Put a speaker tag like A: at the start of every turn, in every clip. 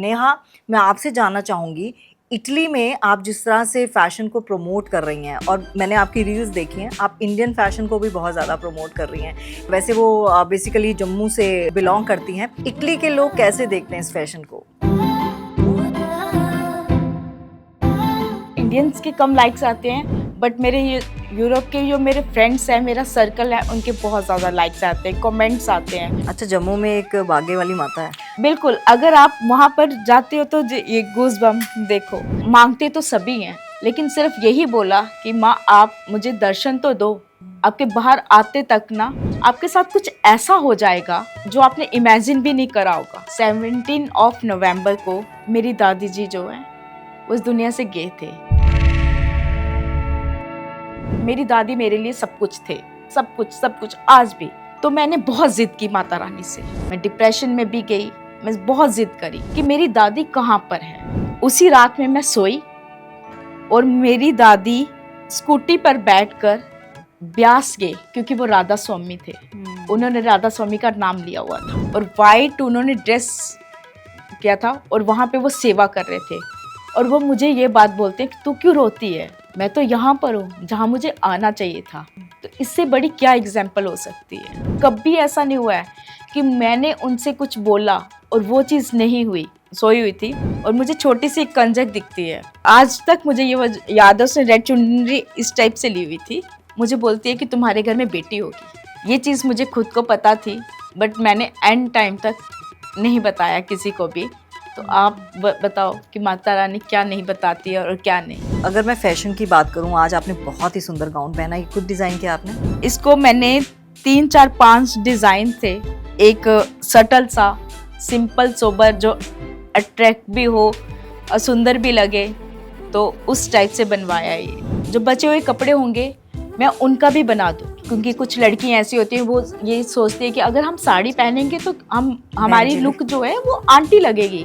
A: नेहा, मैं आपसे जानना चाहूँगी, इटली में आप जिस तरह से फ़ैशन को प्रमोट कर रही हैं और मैंने आपकी रील्स देखी हैं, आप इंडियन फ़ैशन को भी बहुत ज़्यादा प्रमोट कर रही हैं। वैसे वो बेसिकली जम्मू से बिलॉन्ग करती हैं। इटली के लोग कैसे देखते हैं इस फ़ैशन को?
B: इंडियंस के कम लाइक्स आते हैं, बट मेरे ये यूरोप के जो मेरे फ्रेंड्स हैं, मेरा सर्कल है, उनके बहुत ज़्यादा लाइक्स आते हैं, कमेंट्स आते हैं।
A: अच्छा, जम्मू में एक बागे वाली माता है।
B: बिल्कुल, अगर आप वहाँ पर जाते हो तो ये गूज़बम्प देखो। मांगते तो सभी हैं, लेकिन सिर्फ यही बोला कि माँ आप मुझे दर्शन तो दो। आपके बाहर आते तक ना आपके साथ कुछ ऐसा हो जाएगा जो आपने इमेजिन भी नहीं करा होगा। 17 ऑफ नवंबर को मेरी दादी जी जो हैं वो इस दुनिया से गए थे। मेरी दादी मेरे लिए सब कुछ थे, सब कुछ आज भी। तो मैंने बहुत जिद की माता रानी से, मैं डिप्रेशन में भी गई, मैं बहुत जिद करी कि मेरी दादी कहाँ पर है। उसी रात में मैं सोई और मेरी दादी स्कूटी पर बैठकर ब्यास गए, क्योंकि वो राधा स्वामी थे। उन्होंने राधा स्वामी का नाम लिया हुआ था और वाइट उन्होंने ड्रेस किया था और वहाँ पे वो सेवा कर रहे थे। और वो मुझे ये बात बोलते हैं कि तू क्यों रोती है, मैं तो यहाँ पर हूँ जहाँ मुझे आना चाहिए था। तो इससे बड़ी क्या एग्जाम्पल हो सकती है। कभी ऐसा नहीं हुआ है कि मैंने उनसे कुछ बोला और वो चीज़ नहीं हुई। सोई हुई थी और मुझे छोटी सी एक कंजक दिखती है, आज तक मुझे ये याद है। उसने रेड चुनरी इस टाइप से ली हुई थी। मुझे बोलती है कि तुम्हारे घर में बेटी होगी। ये चीज़ मुझे खुद को पता थी, बट मैंने एंड टाइम तक नहीं बताया किसी को भी। तो आप बताओ कि माता रानी क्या नहीं बताती है और क्या नहीं।
A: अगर मैं फ़ैशन की बात करूँ, आज आपने बहुत ही सुंदर गाउन पहना है। ये खुद डिज़ाइन किया आपने?
B: इसको मैंने 3 4 5 डिज़ाइन थे। एक सटल सा, सिंपल सोबर, जो अट्रैक्ट भी हो और सुंदर भी लगे, तो उस टाइप से बनवाया है। ये जो बचे हुए कपड़े होंगे मैं उनका भी बना दूँ, क्योंकि कुछ लड़कियां ऐसी होती हैं वो ये सोचती है कि अगर हम साड़ी पहनेंगे तो हमारी लुक जो है वो आंटी लगेगी।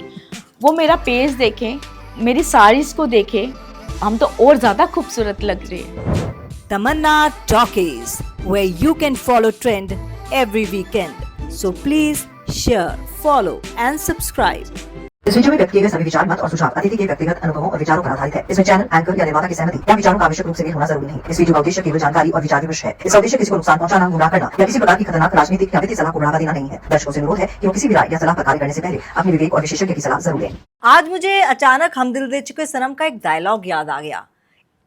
B: वो मेरा पेज देखें, मेरी साड़ीज को देखें, हम तो और ज़्यादा खूबसूरत लग रहे हैं।
A: Tamanna Talkies, where you can follow trend every weekend. So please share, follow and subscribe.
C: इस वीडियो में व्यक्त किए गए सभी विचार, मत और सुझाव अतिथि के व्यक्तिगत अनुभवों और विचारों पर आधारित है। इसमें चैनल, एंकर या निर्माता की सहमति या विचारों का आवश्यक रूप से मेल होना जरूरी नहीं। इस वीडियो का उद्देश्य केवल जानकारी और विचार विमर्श है। इसका उद्देश्य किसी को नुकसान पहुंचाना, गुमराह करना या किसी प्रकार की खतरनाक राजनीतिक या वित्तीय सलाह को बढ़ावा देना नहीं है। दर्शकों से अनुरोध है कि वो किसी भी राय या सलाह पर कार्य करने से पहले अपने विवेक और विशेषज्ञ की सलाह जरूर लें।
A: आज मुझे अचानक हम दिल दे चुके सनम का एक डायलॉग याद आ गया।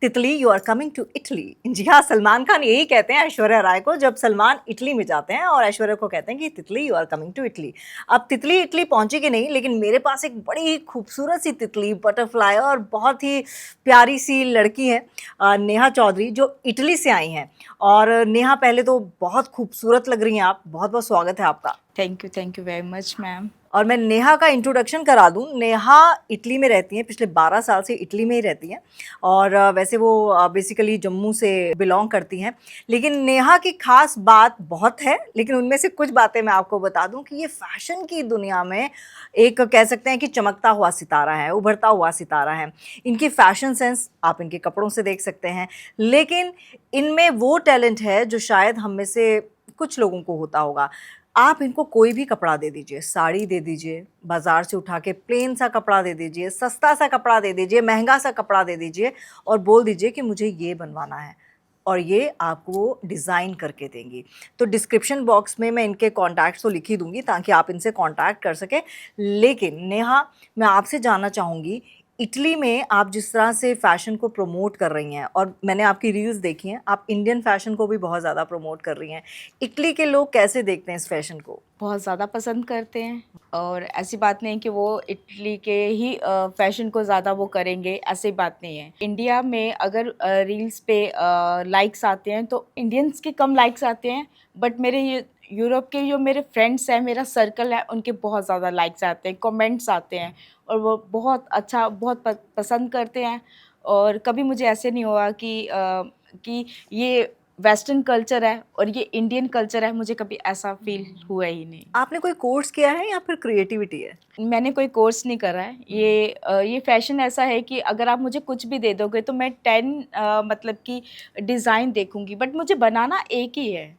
A: तितली, you are coming to Italy. जी हाँ, सलमान खान यही कहते हैं ऐश्वर्या राय को जब सलमान इटली में जाते हैं और ऐश्वर्या को कहते हैं कि तितली, you are coming to Italy. अब तितली इटली पहुंची कि नहीं, लेकिन मेरे पास एक बड़ी ही खूबसूरत सी तितली, बटरफ्लाई और बहुत ही प्यारी सी लड़की है, नेहा चौधरी, जो इटली से आई हैं। और नेहा, पहले तो बहुत खूबसूरत लग रही हैं आप, बहुत बहुत स्वागत है आपका।
B: Thank you very much ma'am.
A: और मैं नेहा का इंट्रोडक्शन करा दूं। नेहा इटली में रहती हैं, पिछले 12 साल से इटली में ही रहती हैं और वैसे वो बेसिकली जम्मू से बिलोंग करती हैं। लेकिन नेहा की खास बात बहुत है, लेकिन उनमें से कुछ बातें मैं आपको बता दूं कि ये फ़ैशन की दुनिया में एक कह सकते हैं कि चमकता हुआ सितारा है, उभरता हुआ सितारा है। इनकी फ़ैशन सेंस आप इनके कपड़ों से देख सकते हैं, लेकिन इनमें वो टैलेंट है जो शायद हम में से कुछ लोगों को होता होगा। आप इनको कोई भी कपड़ा दे दीजिए, साड़ी दे दीजिए, बाज़ार से उठा के प्लेन सा कपड़ा दे दीजिए, सस्ता सा कपड़ा दे दीजिए, महंगा सा कपड़ा दे दीजिए और बोल दीजिए कि मुझे ये बनवाना है, और ये आपको डिज़ाइन करके देंगी। तो डिस्क्रिप्शन बॉक्स में मैं इनके कॉन्टैक्ट्स तो लिख ही दूँगी ताकि आप इनसे कॉन्टैक्ट कर सकें। लेकिन नेहा, मैं आपसे जानना चाहूँगी, इटली में आप जिस तरह से फ़ैशन को प्रमोट कर रही हैं और मैंने आपकी रील्स देखी हैं, आप इंडियन फ़ैशन को भी बहुत ज़्यादा प्रमोट कर रही हैं। इटली के लोग कैसे देखते हैं इस फ़ैशन को?
B: बहुत ज़्यादा पसंद करते हैं, और ऐसी बात नहीं कि वो इटली के ही फैशन को ज़्यादा वो करेंगे, ऐसी बात नहीं है। इंडिया में अगर रील्स पे लाइक्स आते हैं तो इंडियंस के कम लाइक्स आते हैं, बट मेरे ये यूरोप के जो मेरे फ्रेंड्स हैं, मेरा सर्कल है, उनके बहुत ज़्यादा लाइक्स आते हैं, कमेंट्स आते हैं और वो बहुत अच्छा, बहुत पसंद करते हैं। और कभी मुझे ऐसे नहीं हुआ कि ये वेस्टर्न कल्चर है और ये इंडियन कल्चर है, मुझे कभी ऐसा फील हुआ ही नहीं।
A: आपने कोई कोर्स किया है या फिर क्रिएटिविटी है?
B: मैंने कोई कोर्स नहीं करा है। ये फैशन ऐसा है कि अगर आप मुझे कुछ भी दे दोगे तो मैं 10 मतलब कि डिज़ाइन देखूंगी, बट मुझे बनाना एक ही है।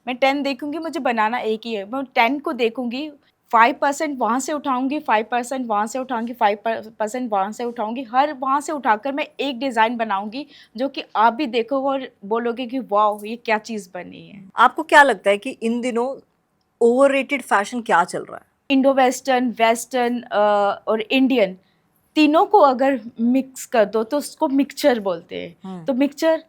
B: मैं 10 देखूंगी, मुझे बनाना एक ही है। मैं 10 को देखूंगी, 5% वहाँ से उठाऊंगी, 5% वहाँ से उठाऊंगी, 5% वहाँ से उठाऊंगी, हर वहाँ से उठाकर मैं एक डिज़ाइन बनाऊंगी जो कि आप भी देखोगे और बोलोगे कि वाह ये क्या चीज़ बनी है।
A: आपको क्या लगता है कि इन दिनों ओवररेटेड फैशन क्या चल रहा है?
B: इंडो वेस्टर्न, वेस्टर्न और इंडियन तीनों को अगर मिक्स कर दो तो उसको मिक्सचर बोलते हैं। तो मिक्सचर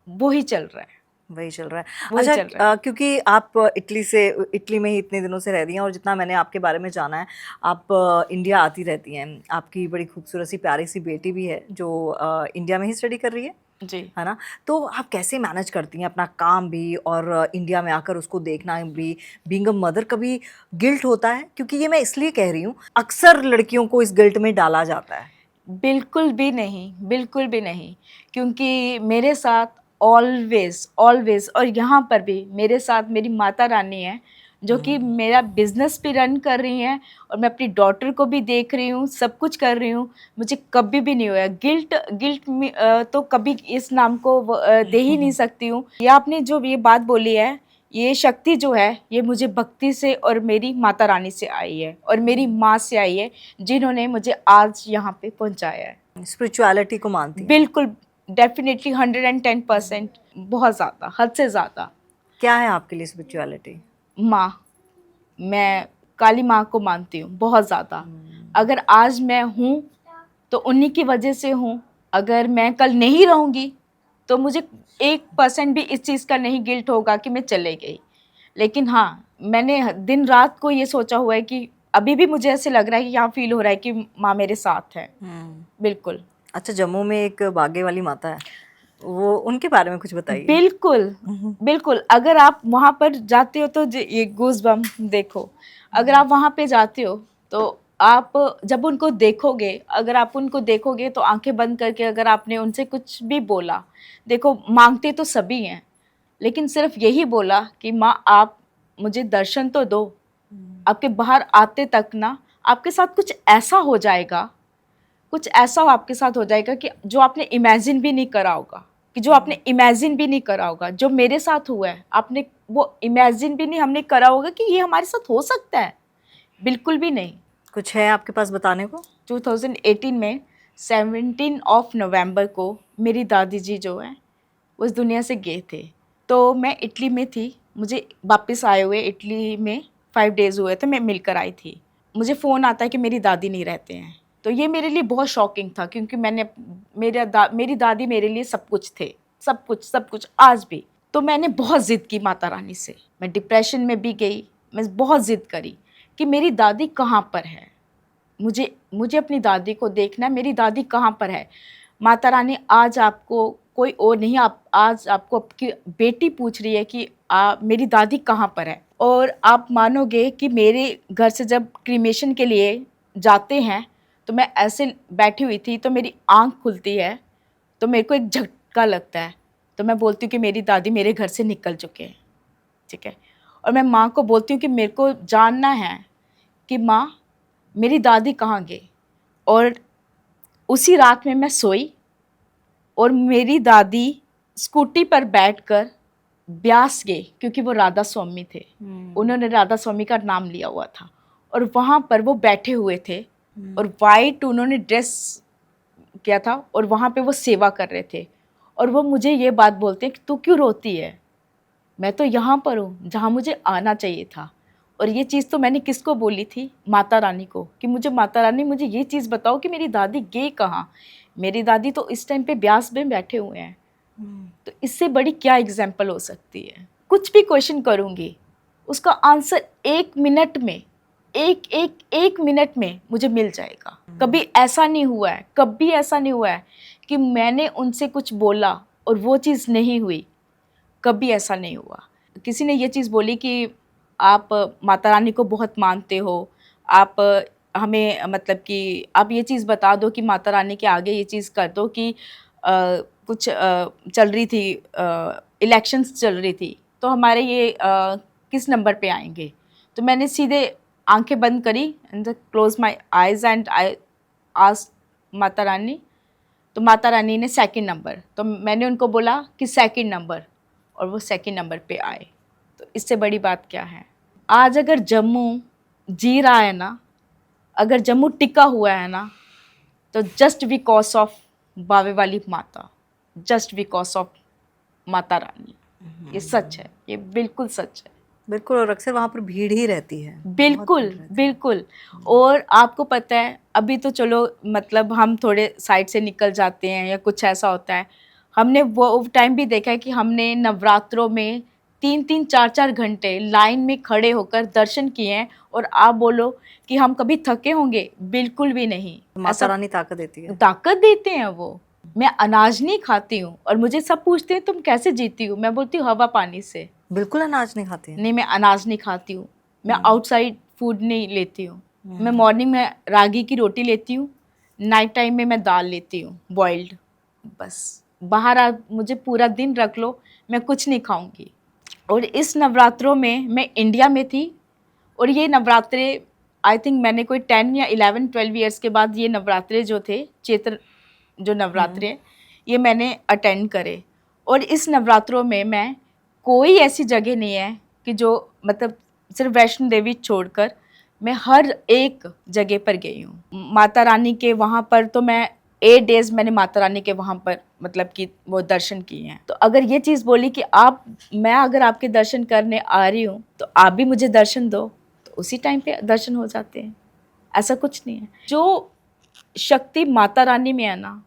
B: वही चल रहा है,
A: वही चल रहा है।
B: वही
A: अच्छा,
B: चल रहा है।
A: क्योंकि आप इटली में ही इतने दिनों से रह रही हैं और जितना मैंने आपके बारे में जाना है, आप इंडिया आती रहती हैं। आपकी बड़ी खूबसूरत सी प्यारी सी बेटी भी है जो इंडिया में ही स्टडी कर रही
B: जी।
A: है ना? तो आप कैसे मैनेज करती हैं अपना काम भी और इंडिया में आकर उसको देखना भी? बीइंग अ मदर कभी गिल्ट होता है? क्योंकि ये मैं इसलिए कह रही हूँ, अक्सर लड़कियों को इस गिल्ट में डाला जाता है।
B: बिल्कुल भी नहीं, बिल्कुल भी नहीं, क्योंकि मेरे साथ ऑलवेज़ ऑलवेज़ और यहाँ पर भी मेरे साथ मेरी माता रानी है, जो कि मेरा बिज़नेस भी रन कर रही हैं और मैं अपनी डॉटर को भी देख रही हूँ, सब कुछ कर रही हूँ। मुझे कभी भी नहीं हुआ गिल्ट। गिल्ट में तो कभी इस नाम को दे ही नहीं सकती हूँ। या आपने जो ये बात बोली है, ये शक्ति जो है ये मुझे भक्ति से और मेरी माता रानी से आई है और मेरी माँ से आई है, जिन्होंने मुझे आज यहाँ पे पहुँचाया है।
A: स्पिरिचुअलिटी को मानती हैं?
B: बिल्कुल, डेफिनेटली 110%, बहुत ज़्यादा, हद से ज़्यादा।
A: क्या है आपके लिए स्पिरिचुअलिटी?
B: माँ, मैं काली माँ को मानती हूँ बहुत ज़्यादा। अगर आज मैं हूँ तो उन्हीं की वजह से हूँ। अगर मैं कल नहीं रहूँगी तो मुझे 1% भी इस चीज़ का नहीं गिल्ट होगा कि मैं चले गई। लेकिन हाँ, मैंने दिन रात को ये सोचा हुआ है कि अभी भी मुझे ऐसे लग रहा है कि यहाँ फ़ील हो रहा है कि माँ मेरे साथ है। बिल्कुल।
A: अच्छा, जम्मू में एक बागे वाली माता है, वो उनके बारे में कुछ बताइए।
B: बिल्कुल, बिल्कुल। अगर आप वहाँ पर जाते हो तो ये गूज़बम्प देखो। अगर आप वहाँ पे जाते हो तो आप जब उनको देखोगे, अगर आप उनको देखोगे तो आँखें बंद करके अगर आपने उनसे कुछ भी बोला, देखो माँगते तो सभी हैं, लेकिन सिर्फ़ यही बोला कि माँ आप मुझे दर्शन तो दो। आपके बाहर आते तक ना आपके साथ कुछ ऐसा हो जाएगा, कुछ ऐसा आपके साथ हो जाएगा कि जो आपने इमेजिन भी नहीं करा होगा, कि जो आपने इमेजिन भी नहीं करा होगा। जो मेरे साथ हुआ है, आपने वो इमेजिन भी नहीं हमने करा होगा कि ये हमारे साथ हो सकता है। बिल्कुल भी नहीं।
A: कुछ है आपके पास बताने को?
B: 2018 में 17 ऑफ नवंबर को मेरी दादी जी जो हैं वो इस दुनिया से गए थे। तो मैं इटली में थी, मुझे वापस आए हुए इटली में 5 डेज़ हुए थे, मैं मिलकर आई थी। मुझे फ़ोन आता है कि मेरी दादी नहीं रहते हैं। तो ये मेरे लिए बहुत शॉकिंग था, क्योंकि मेरी दादी मेरे लिए सब कुछ थे, सब कुछ आज भी। तो मैंने बहुत ज़िद की माता रानी से, मैं डिप्रेशन में भी गई, मैं बहुत ज़िद करी कि मेरी दादी कहाँ पर है, मुझे अपनी दादी को देखना है, मेरी दादी कहाँ पर है। माता रानी आज आपको कोई और नहीं, आज आपको आपकी बेटी पूछ रही है कि मेरी दादी कहाँ पर है। और आप मानोगे कि मेरे घर से जब क्रीमेशन के लिए जाते हैं तो मैं ऐसे बैठी हुई थी, तो मेरी आँख खुलती है तो मेरे को एक झटका लगता है, तो मैं बोलती हूँ कि मेरी दादी मेरे घर से निकल चुके हैं, ठीक है। और मैं माँ को बोलती हूँ कि मेरे को जानना है कि माँ मेरी दादी कहाँ गई। और उसी रात में मैं सोई और मेरी दादी स्कूटी पर बैठकर ब्यास गए, क्योंकि वो राधा स्वामी थे, उन्होंने राधा स्वामी का नाम लिया हुआ था। और वहाँ पर वो बैठे हुए थे और वाइट उन्होंने ड्रेस किया था और वहाँ पे वो सेवा कर रहे थे। और वो मुझे ये बात बोलते हैं कि तू क्यों रोती है, मैं तो यहाँ पर हूँ जहाँ मुझे आना चाहिए था। और ये चीज़ तो मैंने किसको बोली थी, माता रानी को, कि मुझे माता रानी मुझे ये चीज़ बताओ कि मेरी दादी गई कहाँ। मेरी दादी तो इस टाइम पे ब्यास में बैठे हुए हैं। तो इससे बड़ी क्या एग्जाम्पल हो सकती है। कुछ भी क्वेश्चन करूँगी उसका आंसर 1 मिनट में, एक मिनट में मुझे मिल जाएगा। कभी ऐसा नहीं हुआ है, कभी ऐसा नहीं हुआ है कि मैंने उनसे कुछ बोला और वो चीज़ नहीं हुई, कभी ऐसा नहीं हुआ। किसी ने ये चीज़ बोली कि आप माता रानी को बहुत मानते हो, आप हमें मतलब कि आप ये चीज़ बता दो कि माता रानी के आगे ये चीज़ कर दो कि कुछ चल रही थी, इलेक्शंस चल रही थी, तो हमारे ये किस नंबर पे आएंगे। तो मैंने सीधे आंखें बंद करी and close my eyes and I asked Mata Rani. तो माता रानी ने 2nd नंबर, तो मैंने उनको बोला कि 2nd नंबर, और वो 2nd नंबर पे आए। तो इससे बड़ी बात क्या है। आज अगर जम्मू जी रहा है ना, अगर जम्मू टिका हुआ है ना, तो जस्ट बिकॉज ऑफ बावे वाली माता, just because of Mata Rani. ये सच है, ये बिल्कुल सच है।
A: बिल्कुल, और अक्सर वहाँ पर भीड़ ही रहती है, बहुत
B: बिल्कुल
A: भीड़ रहती है।
B: बिल्कुल। और आपको पता है, अभी तो चलो मतलब हम थोड़े साइड से निकल जाते हैं या कुछ ऐसा होता है, हमने वो टाइम भी देखा है कि हमने नवरात्रों में 3-3 4-4 घंटे लाइन में खड़े होकर दर्शन किए हैं, और आप बोलो कि हम कभी थके होंगे? बिल्कुल भी नहीं।
A: माता
B: ऐसा
A: रानी ताकत देती है।
B: ताकत देते हैं वो। मैं अनाज नहीं खाती हूँ, और मुझे सब पूछते हैं तुम कैसे जीती हो? मैं बोलती हूँ हवा पानी से।
A: बिल्कुल अनाज नहीं खाती हैं।
B: नहीं, मैं अनाज नहीं खाती हूँ, मैं आउटसाइड फूड नहीं लेती हूँ। मैं मॉर्निंग में रागी की रोटी लेती हूँ, नाइट टाइम में मैं दाल लेती हूँ बॉइल्ड, बस। बाहर आप मुझे पूरा दिन रख लो, मैं कुछ नहीं खाऊंगी। और इस नवरात्रों में मैं इंडिया में थी, और ये नवरात्रे आई थिंक मैंने कोई 10 या 11-12 ईयर्स के बाद ये नवरात्रे जो थे, चैत्र जो नवरात्रे हैं, ये मैंने अटेंड करे। और इस नवरात्रों में मैं कोई ऐसी जगह नहीं है कि जो मतलब सिर्फ वैष्णो देवी छोड़कर मैं हर एक जगह पर गई हूँ। माता रानी के वहाँ पर तो मैं 8 डेज मैंने माता रानी के वहाँ पर मतलब कि वो दर्शन किए हैं। तो अगर ये चीज़ बोली कि मैं अगर आपके दर्शन करने आ रही हूँ तो आप भी मुझे दर्शन दो, तो उसी टाइम पे दर्शन हो जाते हैं। ऐसा कुछ नहीं है। जो शक्ति माता रानी में है ना,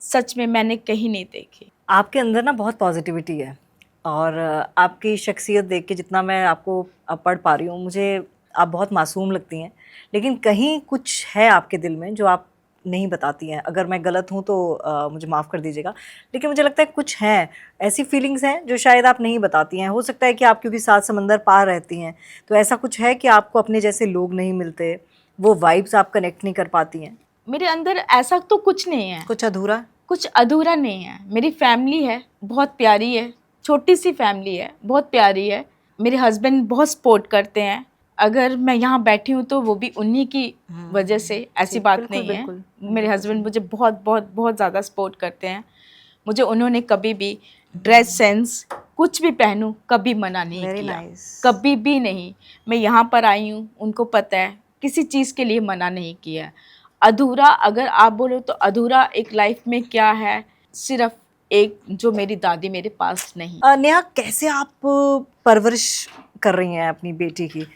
B: सच में मैंने कहीं नहीं देखी।
A: आपके अंदर ना बहुत पॉजिटिविटी है, और आपकी शख्सियत देख के जितना मैं आपको पढ़ पा रही हूँ, मुझे आप बहुत मासूम लगती हैं, लेकिन कहीं कुछ है आपके दिल में जो आप नहीं बताती हैं। अगर मैं गलत हूँ तो मुझे माफ़ कर दीजिएगा, लेकिन मुझे लगता है कुछ हैं, ऐसी फीलिंग्स हैं जो शायद आप नहीं बताती हैं। हो सकता है कि आप क्योंकि सात समंदर पार रहती हैं, तो ऐसा कुछ है कि आपको अपने जैसे लोग नहीं मिलते, वो वाइब्स आप कनेक्ट नहीं कर पाती हैं,
B: मेरे अंदर ऐसा तो कुछ नहीं है,
A: कुछ अधूरा।
B: कुछ अधूरा नहीं है। मेरी फैमिली है, बहुत प्यारी है, छोटी सी फैमिली है, बहुत प्यारी है। मेरे हस्बैंड बहुत सपोर्ट करते हैं। अगर मैं यहाँ बैठी हूँ तो वो भी उन्हीं की वजह से, ऐसी
A: ठीक,
B: बात
A: बिल्कुल
B: नहीं है।
A: बिल्कुल
B: मेरे
A: बिल्कुल
B: हस्बैंड मुझे बहुत बहुत बहुत ज़्यादा सपोर्ट करते हैं। मुझे उन्होंने कभी भी ड्रेस सेंस कुछ भी पहनूं कभी मना नहीं
A: वेरी
B: किया,
A: नाइस।
B: कभी भी नहीं। मैं यहाँ पर आई हूँ, उनको पता है, किसी चीज़ के लिए मना नहीं किया है। अधूरा अगर आप बोलो तो अधूरा एक लाइफ में क्या है, सिर्फ एक जो मेरी दादी मेरे पास नहीं।
A: नेहा, कैसे आप परवरिश कर रही हैं अपनी बेटी की?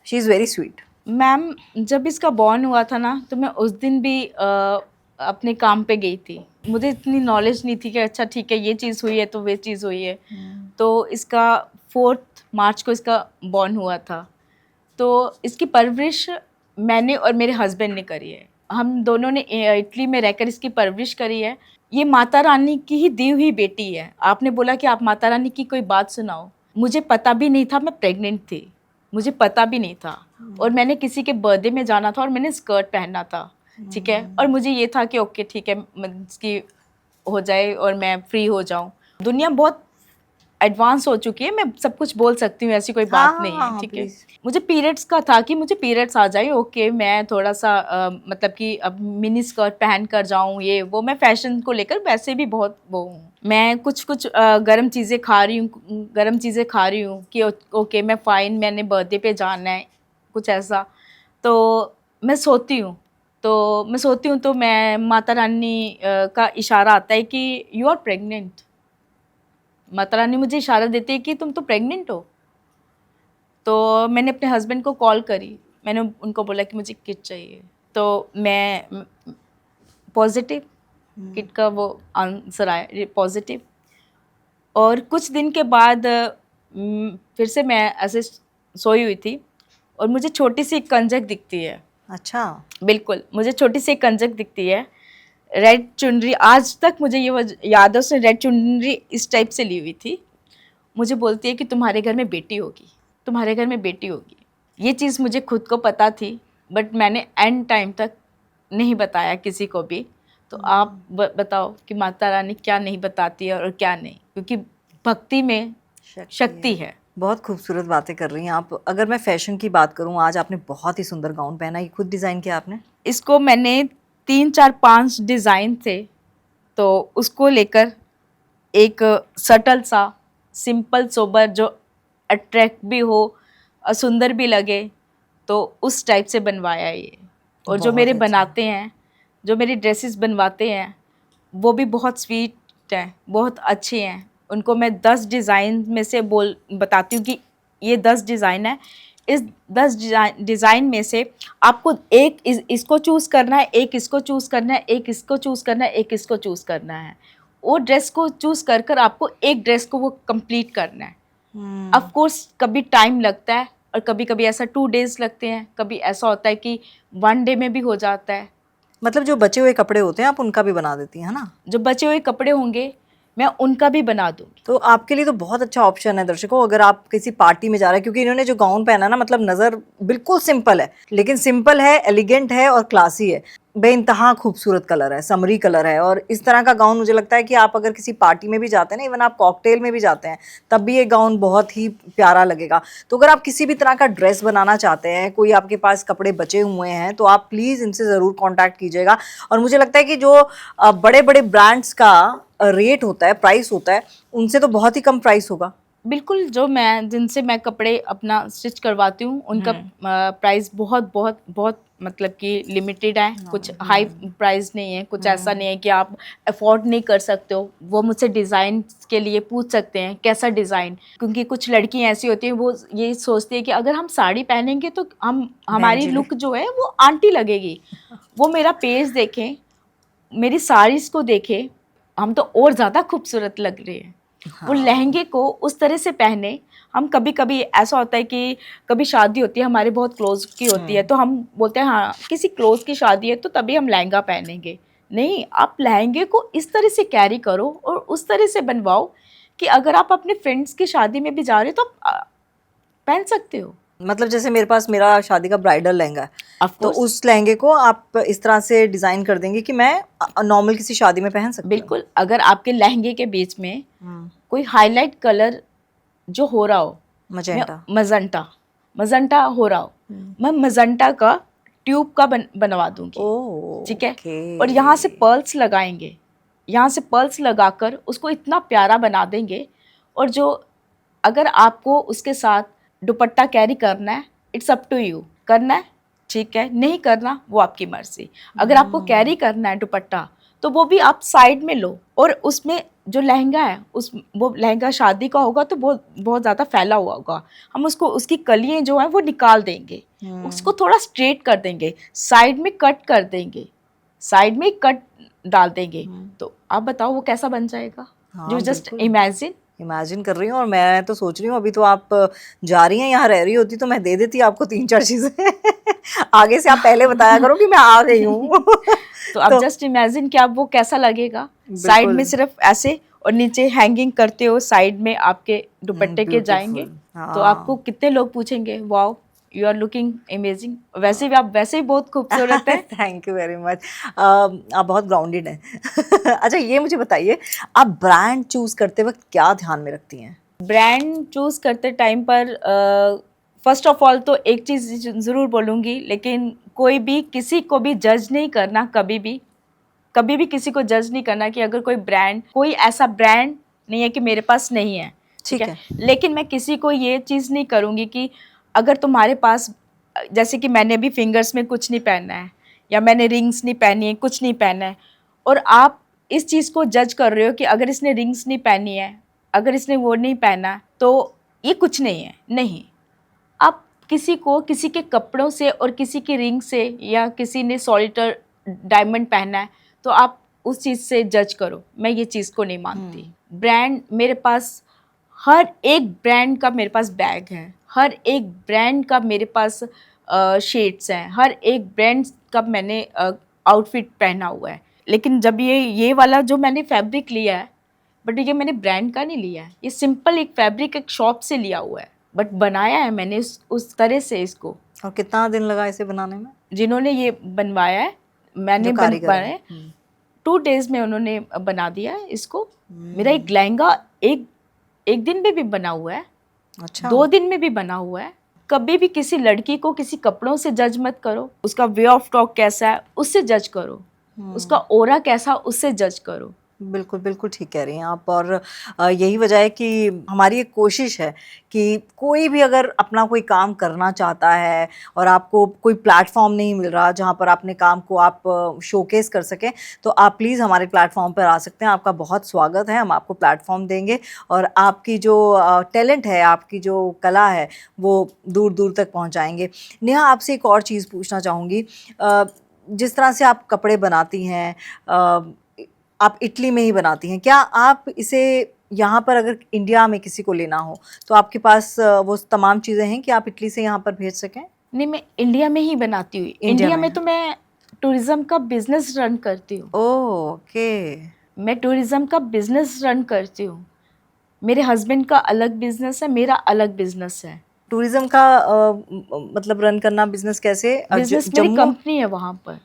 A: She is very sweet.
B: Ma'am, जब इसका बॉर्न हुआ था ना, तो मैं उस दिन भी अपने काम पे गई थी। मुझे इतनी नॉलेज नहीं थी कि अच्छा ठीक है ये चीज़ हुई है तो वे चीज़ हुई है। तो इसका 4 मार्च को इसका बॉर्न हुआ था। तो इसकी परवरिश मैंने और मेरे हस्बैंड ने करी है। हम दोनों ने इटली में रहकर इसकी परवरिश करी है। ये माता रानी की ही दी हुई बेटी है। आपने बोला कि आप माता रानी की कोई बात सुनाओ। मुझे पता भी नहीं था मैं प्रेग्नेंट थी, मुझे पता भी नहीं था। और मैंने किसी के बर्थडे में जाना था और मैंने स्कर्ट पहनना था, ठीक है। और मुझे ये था कि ओके ठीक है, इसकी हो जाए और मैं फ्री हो जाऊं। दुनिया बहुत एडवांस हो चुकी है, मैं सब कुछ बोल सकती हूँ, ऐसी कोई बात
A: हाँ,
B: नहीं
A: हाँ,
B: है,
A: हाँ,
B: ठीक है।
A: please।
B: मुझे पीरियड्स का था कि मुझे पीरियड्स आ जाए, ओके मैं थोड़ा सा मतलब कि अब मिनी स्कर्ट पहन कर जाऊँ, ये वो। मैं फैशन को लेकर वैसे भी बहुत वो हूँ। मैं कुछ कुछ गर्म चीज़ें खा रही हूँ कि ओके मैं फ़ाइन, मैंने बर्थडे पे जाना है, कुछ ऐसा। तो मैं सोती हूँ, तो मैं माता रानी का इशारा आता है कि you are pregnant. Mata Rani मुझे इशारा देती है कि तुम तो प्रेग्नेंट हो। तो मैंने अपने हस्बैंड को कॉल करी, मैंने उनको बोला कि मुझे किट चाहिए। तो मैं पॉजिटिव, किट का वो आंसर आया पॉजिटिव। और कुछ दिन के बाद फिर से मैं ऐसे सोई हुई थी और मुझे छोटी सी एक कंजक दिखती है।
A: अच्छा।
B: बिल्कुल, मुझे छोटी सी एक कंजक दिखती है, रेड चुनरी। आज तक मुझे ये याद है, उसने रेड चुनरी इस टाइप से ली हुई थी। मुझे बोलती है कि तुम्हारे घर में बेटी होगी, तुम्हारे घर में बेटी होगी। ये चीज़ मुझे खुद को पता थी, बट मैंने एंड टाइम तक नहीं बताया किसी को भी। तो आप बताओ कि माता रानी क्या नहीं बताती है और क्या नहीं, क्योंकि भक्ति में शक्ति है।
A: बहुत खूबसूरत बातें कर रही हैं आप। अगर मैं फैशन की बात करूं, आज आपने बहुत ही सुंदर गाउन पहना, ये खुद डिज़ाइन किया आपने?
B: इसको मैंने 3-4-5 डिज़ाइन थे, तो उसको लेकर एक सटल सा, सिंपल सोबर, जो अट्रैक्ट भी हो और सुंदर भी लगे, तो उस टाइप से बनवाया है ये। और जो
A: बहुत
B: मेरे
A: अच्छा।
B: बनाते हैं, जो मेरी ड्रेसेस बनवाते हैं, वो भी बहुत स्वीट हैं, बहुत अच्छे हैं। उनको मैं 10 डिज़ाइन में से बताती हूँ कि ये 10 डिज़ाइन है, इस 10 डिज़ाइन में से आपको एक इसको चूज़ करना है, एक इसको चूज़ करना है, एक इसको चूज़ करना है, एक इसको चूज़ करना है। वो ड्रेस को चूज़ कर कर आपको एक ड्रेस को वो कंप्लीट करना है। ऑफ कोर्स कभी टाइम लगता है और कभी कभी ऐसा 2 डेज लगते हैं, कभी ऐसा होता है कि 1 डे में भी हो जाता है।
A: मतलब जो बचे हुए कपड़े होते हैं आप उनका भी बना देती हैं ना?
B: जो बचे हुए कपड़े होंगे मैं उनका भी बना दूंगी।
A: तो आपके लिए तो बहुत अच्छा ऑप्शन है दर्शकों, अगर आप किसी पार्टी में जा रहे हैं, क्योंकि इन्होंने जो गाउन पहना ना, मतलब नज़र बिल्कुल सिंपल है, लेकिन सिंपल है, एलिगेंट है और क्लासी है। बेइंतहा खूबसूरत कलर है, समरी कलर है, और इस तरह का गाउन मुझे लगता है कि आप अगर किसी पार्टी में भी जाते हैं ना, इवन आप कॉकटेल में भी जाते हैं, तब भी ये गाउन बहुत ही प्यारा लगेगा। तो अगर आप किसी भी तरह का ड्रेस बनाना चाहते हैं, कोई आपके पास कपड़े बचे हुए हैं, तो आप प्लीज़ इनसे ज़रूर कॉन्टैक्ट कीजिएगा। और मुझे लगता है कि जो बड़े बड़े ब्रांड्स का रेट होता है, प्राइस होता है, उनसे तो बहुत ही कम प्राइस होगा।
B: बिल्कुल, जिनसे मैं कपड़े अपना स्टिच करवाती हूँ उनका प्राइस बहुत बहुत बहुत मतलब कि लिमिटेड है, कुछ हाई प्राइस नहीं है, कुछ ऐसा नहीं है कि आप अफोर्ड नहीं कर सकते हो। वो मुझसे डिज़ाइन के लिए पूछ सकते हैं कैसा डिज़ाइन, क्योंकि कुछ लड़कियां ऐसी होती हैं वो ये सोचती है कि अगर हम साड़ी पहनेंगे तो हमारी लुक जो है वो आंटी लगेगी। वो मेरा पेज देखें, मेरी साड़ीज़ को देखें, हम तो और ज़्यादा खूबसूरत लग रहे हैं। वो लहंगे को उस तरह से पहने। हम कभी कभी ऐसा होता है कि कभी शादी होती है हमारे बहुत क्लोज की होती है, तो हम बोलते हैं हाँ किसी क्लोज की शादी है तो तभी हम लहंगा पहनेंगे। नहीं, आप लहंगे को इस तरह से कैरी करो और उस तरह से बनवाओ कि अगर आप अपने फ्रेंड्स की शादी में भी जा रहे हो तो आप पहन सकते हो।
A: मतलब जैसे मेरे पास मेरा शादी का ब्राइडल लहंगा है,
B: Of
A: तो
B: course,
A: उस लहंगे को आप इस तरह से डिज़ाइन कर देंगे कि मैं नॉर्मल किसी शादी में पहन सकती हूँ।
B: बिल्कुल। अगर आपके लहंगे के बीच में कोई हाईलाइट कलर जो हो रहा हो,
A: मजेंटा
B: मजंटा हो रहा हो, मैं मजंटा का ट्यूब का बनवा दूंगी।
A: ओह,
B: ठीक है।
A: ओके।
B: और यहाँ से पर्ल्स लगाएंगे, यहाँ से पर्ल्स लगाकर उसको इतना प्यारा बना देंगे। और जो अगर आपको उसके साथ दुपट्टा कैरी करना है, इट्स अप टू यू, करना है ठीक है, नहीं करना वो आपकी मर्जी। अगर आपको कैरी करना है दुपट्टा तो वो भी आप साइड में लो, और उसमें जो लहंगा है वो लहंगा शादी का होगा तो बहुत बहुत ज़्यादा फैला हुआ होगा, हम उसको उसकी कलियाँ जो हैं वो निकाल देंगे, उसको थोड़ा स्ट्रेट कर देंगे, साइड में कट कर देंगे, साइड में कट डाल देंगे। तो आप बताओ वो कैसा बन जाएगा। जो जस्ट
A: इमेजिन कर रही हूँ, और मैं तो सोच रही हूँ अभी तो आप जा रही हैं, यहाँ रह रही होती तो मैं दे देती आपको 3-4 चीज़ें आगे से आप पहले बताया करो कि मैं आ गई हूँ।
B: तो आप जस्ट इमेजिन कि आप वो कैसा लगेगा, साइड में सिर्फ ऐसे और नीचे हैंगिंग करते हो, साइड में आपके दुपट्टे के जाएंगे। तो आपको कितने लोग पूछेंगे wow you are looking amazing, वैसे भी आप वैसे ही बहुत खूबसूरत है।
A: Thank you very much. आप बहुत ग्राउंडेड हैं। अच्छा ये मुझे बताइए, आप ब्रांड चूज करते वक्त क्या ध्यान में रखती हैं?
B: ब्रांड चूज करते टाइम पर फर्स्ट ऑफ ऑल तो एक चीज़ ज़रूर बोलूँगी, लेकिन कोई भी किसी को भी जज नहीं करना, कभी भी किसी को जज नहीं करना कि अगर कोई ऐसा ब्रांड नहीं है कि मेरे पास नहीं है, ठीक है। लेकिन मैं किसी को ये चीज़ नहीं करूँगी कि अगर तुम्हारे पास, जैसे कि मैंने अभी फिंगर्स में कुछ नहीं पहना है या मैंने रिंग्स नहीं पहनी है, कुछ नहीं पहना है, और आप इस चीज़ को जज कर रहे हो कि अगर इसने रिंग्स नहीं पहनी है, अगर इसने वो नहीं पहना तो ये कुछ नहीं है। नहीं, आप किसी को किसी के कपड़ों से और किसी की रिंग से या किसी ने सॉलिटर डायमंड पहना है तो आप उस चीज़ से जज करो। मैं ये चीज़ को नहीं मानती। ब्रांड मेरे पास, हर एक ब्रांड का मेरे पास बैग है, हर एक ब्रांड का मेरे पास शेड्स हैं, हर एक ब्रांड का मैंने आउटफिट पहना हुआ है। लेकिन जब ये वाला जो मैंने फैब्रिक लिया है, बट ये मैंने ब्रांड का नहीं लिया है, ये सिंपल एक फैब्रिक एक शॉप से लिया हुआ है, बट बनाया है मैंने उस तरह से इसको।
A: और कितना दिन लगा इसे बनाने में?
B: जिन्होंने ये बनवाया है, मैंने बनवाया 2 डेज में उन्होंने बना दिया है इसको। मेरा एक लहंगा एक दिन में भी बना हुआ है। अच्छा। 2 दिन में भी बना हुआ है। कभी भी किसी लड़की को किसी कपड़ों से जज मत करो, उसका वे ऑफ टॉक कैसा है उससे जज करो, उसका ओरा कैसा उससे जज करो।
A: बिल्कुल, बिल्कुल ठीक कह रही हैं आप। और यही वजह है कि हमारी एक कोशिश है कि कोई भी अगर अपना कोई काम करना चाहता है और आपको कोई प्लेटफ़ॉर्म नहीं मिल रहा जहाँ पर अपने काम को आप शोकेस कर सकें, तो आप प्लीज़ हमारे प्लेटफ़ॉर्म पर आ सकते हैं। आपका बहुत स्वागत है, हम आपको प्लेटफ़ॉर्म देंगे और आपकी जो टैलेंट है, आपकी जो कला है, वो दूर-दूर तक पहुँचाएँगे। नेहा, आपसे एक और चीज़ पूछना चाहूँगी। जिस तरह से आप कपड़े बनाती हैं, आप इटली में ही बनाती हैं। क्या आप इसे यहाँ पर अगर इंडिया में किसी को लेना हो, तो आपके पास वो तमाम चीज़ें हैं कि आप इटली से यहाँ पर भेज सकें?
B: नहीं, मैं इंडिया में ही बनाती हूँ। इंडिया में तो मैं टूरिज्म का बिजनेस रन करती हूँ।
A: ओह! ओके।
B: मैं टूरिज्म का बिजनेस रन करती हूँ। मेरे हस्बैंड का अलग बिजनेस है, मेरा अलग बिजनेस है।
A: टूरिज़्म का मतलब रन करना बिज़नेस कैसे?
B: बिजनेस मेरी
A: जम्मू
B: कंपनी है वहाँ पर,